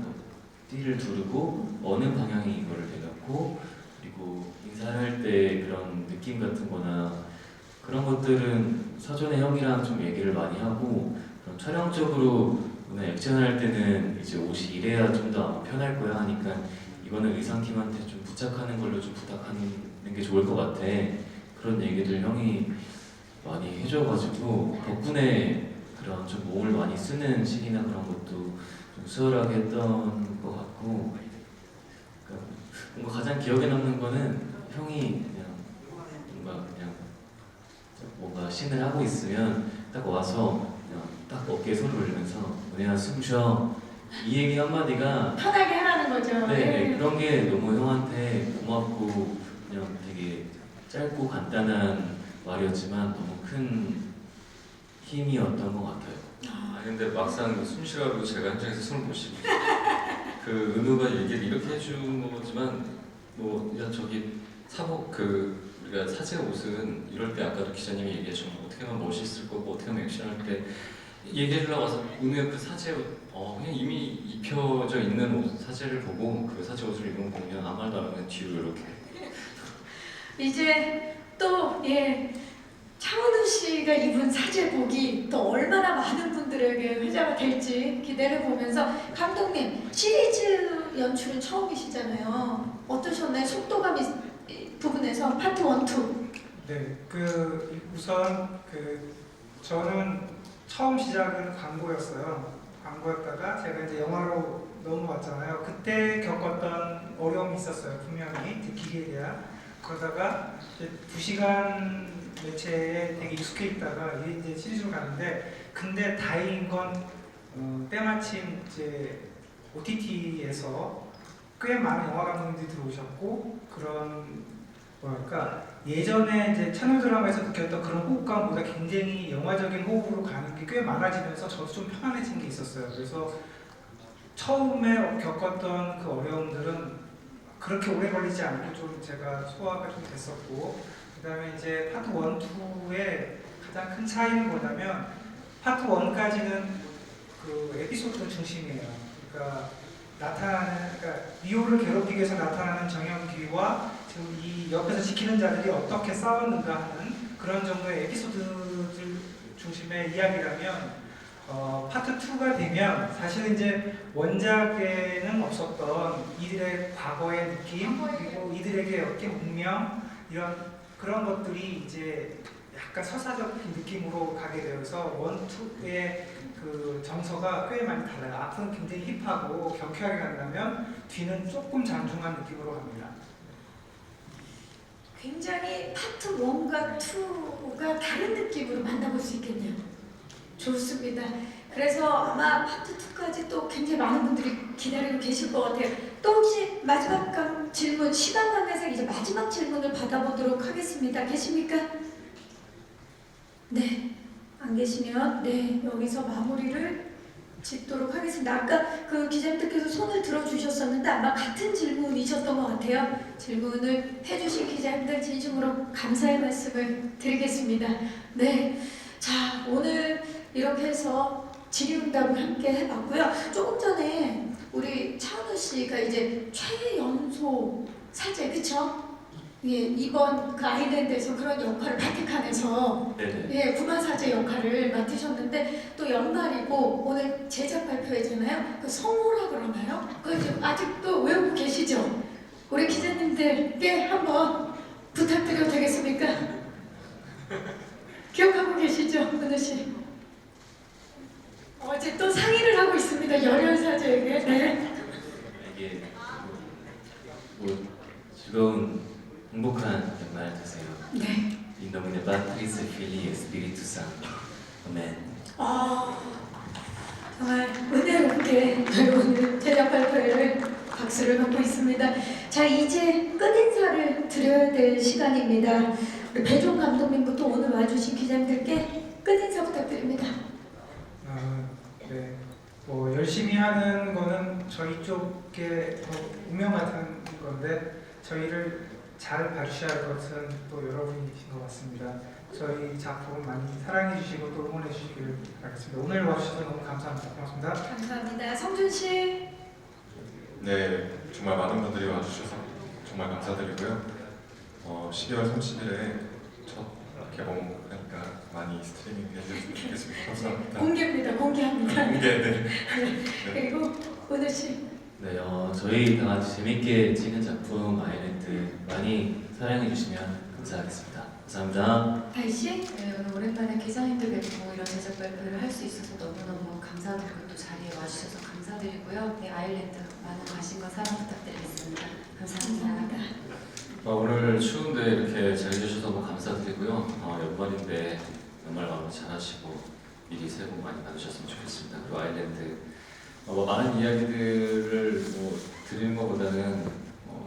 [SPEAKER 6] 띠를 두르고 어느 방향이 이거를 내놓고 그리고 인사를 할 때 그런 느낌 같은 거나 그런 것들은 사전에 형이랑 좀 얘기를 많이 하고 그런 촬영적으로 오늘 액션할 때는 이제 옷이 이래야 좀 더 편할 거야 하니까 이거는 의상팀한테 좀 부착하는 걸로 좀 부탁하는 게 좋을 것 같아. 그런 얘기들 형이 많이 해줘가지고 덕분에 그런 좀 몸을 많이 쓰는 시기나 그런 것도 좀 수월하게 했던 것 같고 그러니까 뭔가 가장 기억에 남는 거는 형이 뭔가 씬을 하고 있으면 딱 와서 그냥 딱 어깨에 손을 올리면서 은혜야 숨 쉬어 이 얘기 한마디가
[SPEAKER 1] 편하게 하라는 거죠.
[SPEAKER 6] 네, 그런 게 너무 형한테 고맙고 그냥 되게 짧고 간단한 말이었지만 너무 큰 힘이었던 것 같아요.
[SPEAKER 2] 근데 막상 숨 쉬라고 제가 현장에서 손을 못 쉬고 그 은우가 얘기를 이렇게 해준 거지만 야 저기 사복 우리가 사제 옷은 이럴 때 아까도 기자님이 얘기해준 거 어떻게 하면 멋있을 거고 어떻게 하면 액션할 때 얘기해주려고 와서 은우의 그 사제 옷 그냥 이미 입혀져 있는 옷 사제를 보고 그 사제 옷을 입은 거 보면 아무 말도 안 하면 뒤로 이렇게
[SPEAKER 1] 이제 또 차은우 씨가 입은 사제복이 또 얼마나 많은 분들에게 회자가 될지 기대를 보면서 감독님 시리즈 연출은 처음이시잖아요. 어떠셨나요? 속도감 부분에서 파트 1, 2
[SPEAKER 5] 네, 우선 저는 처음 시작은 광고였어요. 광고였다가 제가 이제 영화로 넘어왔잖아요. 그때 겪었던 어려움이 있었어요. 분명히 기계에 대한. 그러다가 이제 2시간 매체에 되게 익숙해 있다가 이제 시리즈로 가는데, 근데 다행인 건 때마침 이제 OTT에서 꽤 많은 영화 감독님들이 들어오셨고, 그런 뭐랄까 예전에 이제 채널 드라마에서 느꼈던 그런 호흡감보다 굉장히 영화적인 호흡으로 가는 게 꽤 많아지면서 저도 좀 편안해진 게 있었어요. 그래서 처음에 겪었던 그 어려움들은 그렇게 오래 걸리지 않고 좀 제가 소화가 좀 됐었고, 그 다음에 이제 파트 1, 2의 가장 큰 차이는 뭐냐면, 파트 1까지는 그 에피소드 중심이에요. 그러니까 리오를 괴롭히기 위해서 나타나는 정영기와 지금 이 옆에서 지키는 자들이 어떻게 싸웠는가 하는 그런 정도의 에피소드들 중심의 이야기라면, 파트 2가 되면 사실은 이제 원작에는 없었던 이들의 과거의 느낌, 그리고 이들에게 얽힌 운명, 그런 것들이 이제 약간 서사적인 느낌으로 가게 되어서 1, 2의 그 정서가 꽤 많이 달라요. 앞은 굉장히 힙하고 경쾌하게 간다면 뒤는 조금 장중한 느낌으로 갑니다.
[SPEAKER 1] 굉장히 파트 1과 2가 다른 느낌으로 만나볼 수 있겠네요. 좋습니다. 그래서 아마 파트 2까지 또 굉장히 많은 분들이 기다리고 계실 것 같아요. 또 혹시 마지막 질문, 시간 관계상 이제 마지막 질문을 받아보도록 하겠습니다. 계십니까? 네. 안 계시면 여기서 마무리를 짓도록 하겠습니다. 아까 그 기자님들께서 손을 들어주셨었는데 아마 같은 질문이셨던 것 같아요. 질문을 해주신 기자님들 진심으로 감사의 말씀을 드리겠습니다. 네, 자 오늘 이렇게 해서 질의응답을 함께 해봤고요. 조금 전에 우리 차은우 씨가 이제 최연소 사제, 그쵸? 예, 이번 그 아일랜드에서 그런 역할을 바티칸에서 구마사제 역할을 맡으셨는데, 또 연말이고 오늘 제작 발표회잖아요. 그 성호라 그러나요? 그 아직도 외우고 계시죠? 우리 기자님들께 한번 부탁드려도 되겠습니까? 기억하고 계시죠, 은우 씨? 어제 또 상의를 하고 있습니다. 열혈사제에게. 네.
[SPEAKER 6] 이게 즐거운 행복한 연말 되세요.
[SPEAKER 1] 네.
[SPEAKER 6] In nomine Patris et Filii et Spiritus Sancti. 아멘.
[SPEAKER 1] 정말 은혜롭게 오늘 제작 발표회를 박수를 받고 있습니다. 자, 이제 끝인사를 드려야 될 시간입니다. 우리 배종 감독님부터 오늘 와주신 기자님들께 끝인사 부탁드립니다.
[SPEAKER 5] 네. 열심히 하는 거는 저희 쪽의 운명 같은 건데, 저희를 잘 봐주셔야 할 것은 또 여러분이신 것 같습니다. 저희 작품 많이 사랑해 주시고 또 응원해 주시길 바라겠습니다. 오늘 와주셔서 너무 감사합니다. 고맙습니다.
[SPEAKER 1] 감사합니다. 성준 씨.
[SPEAKER 4] 네, 정말 많은 분들이 와주셔서 정말 감사드리고요. 12월 30일에 첫 개봉하니까 많이 스트리밍 해주셨으면 좋겠습니다. 감사합니다.
[SPEAKER 1] 공개입니다. 공개합니다.
[SPEAKER 4] 공개, 네.
[SPEAKER 1] 그리고 은우 씨.
[SPEAKER 6] 네, 저희 다 같이 재밌게 찍은 작품 아일랜드 많이 사랑해 주시면 감사하겠습니다. 감사합니다.
[SPEAKER 1] 다희 씨.
[SPEAKER 3] 네, 오늘 오랜만에 기자님들 뵙고 이런 제작 발표를 할 수 있어서 너무너무 감사드리고 또 자리에 와주셔서 감사드리고요. 네, 아일랜드 많은 관심과 사랑 부탁드리겠습니다. 감사합니다.
[SPEAKER 2] 오늘 추운데 이렇게 잘 해주셔서 너무 감사드리고요. 연말인데 연말 마무리 잘하시고 미리 새해 복 많이 받으셨으면 좋겠습니다. 그리고 아일랜드 많은 이야기들을 드리는 것보다는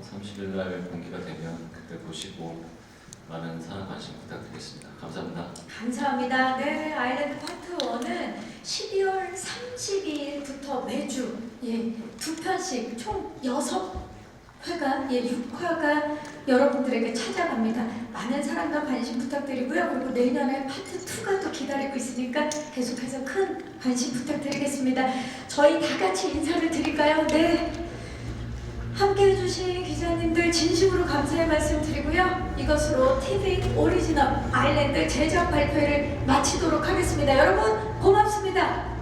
[SPEAKER 2] 30일 날 공개가 되면 그때 보시고 많은 사랑 관심 부탁드리겠습니다. 감사합니다.
[SPEAKER 1] 감사합니다. 네, 아일랜드 파트 1은 12월 30일부터 매주 2편씩 총 6회가 6화가 여러분들에게 찾아갑니다. 많은 사랑과 관심 부탁드리고요. 그리고 내년에 파트 2가 또 기다리고 있으니까 계속해서 큰 관심 부탁드리겠습니다. 저희 다 같이 인사를 드릴까요? 네. 함께 해주신 기자님들 진심으로 감사의 말씀 드리고요. 이것으로 TV 오리지널 아일랜드 제작 발표를 마치도록 하겠습니다. 여러분 고맙습니다.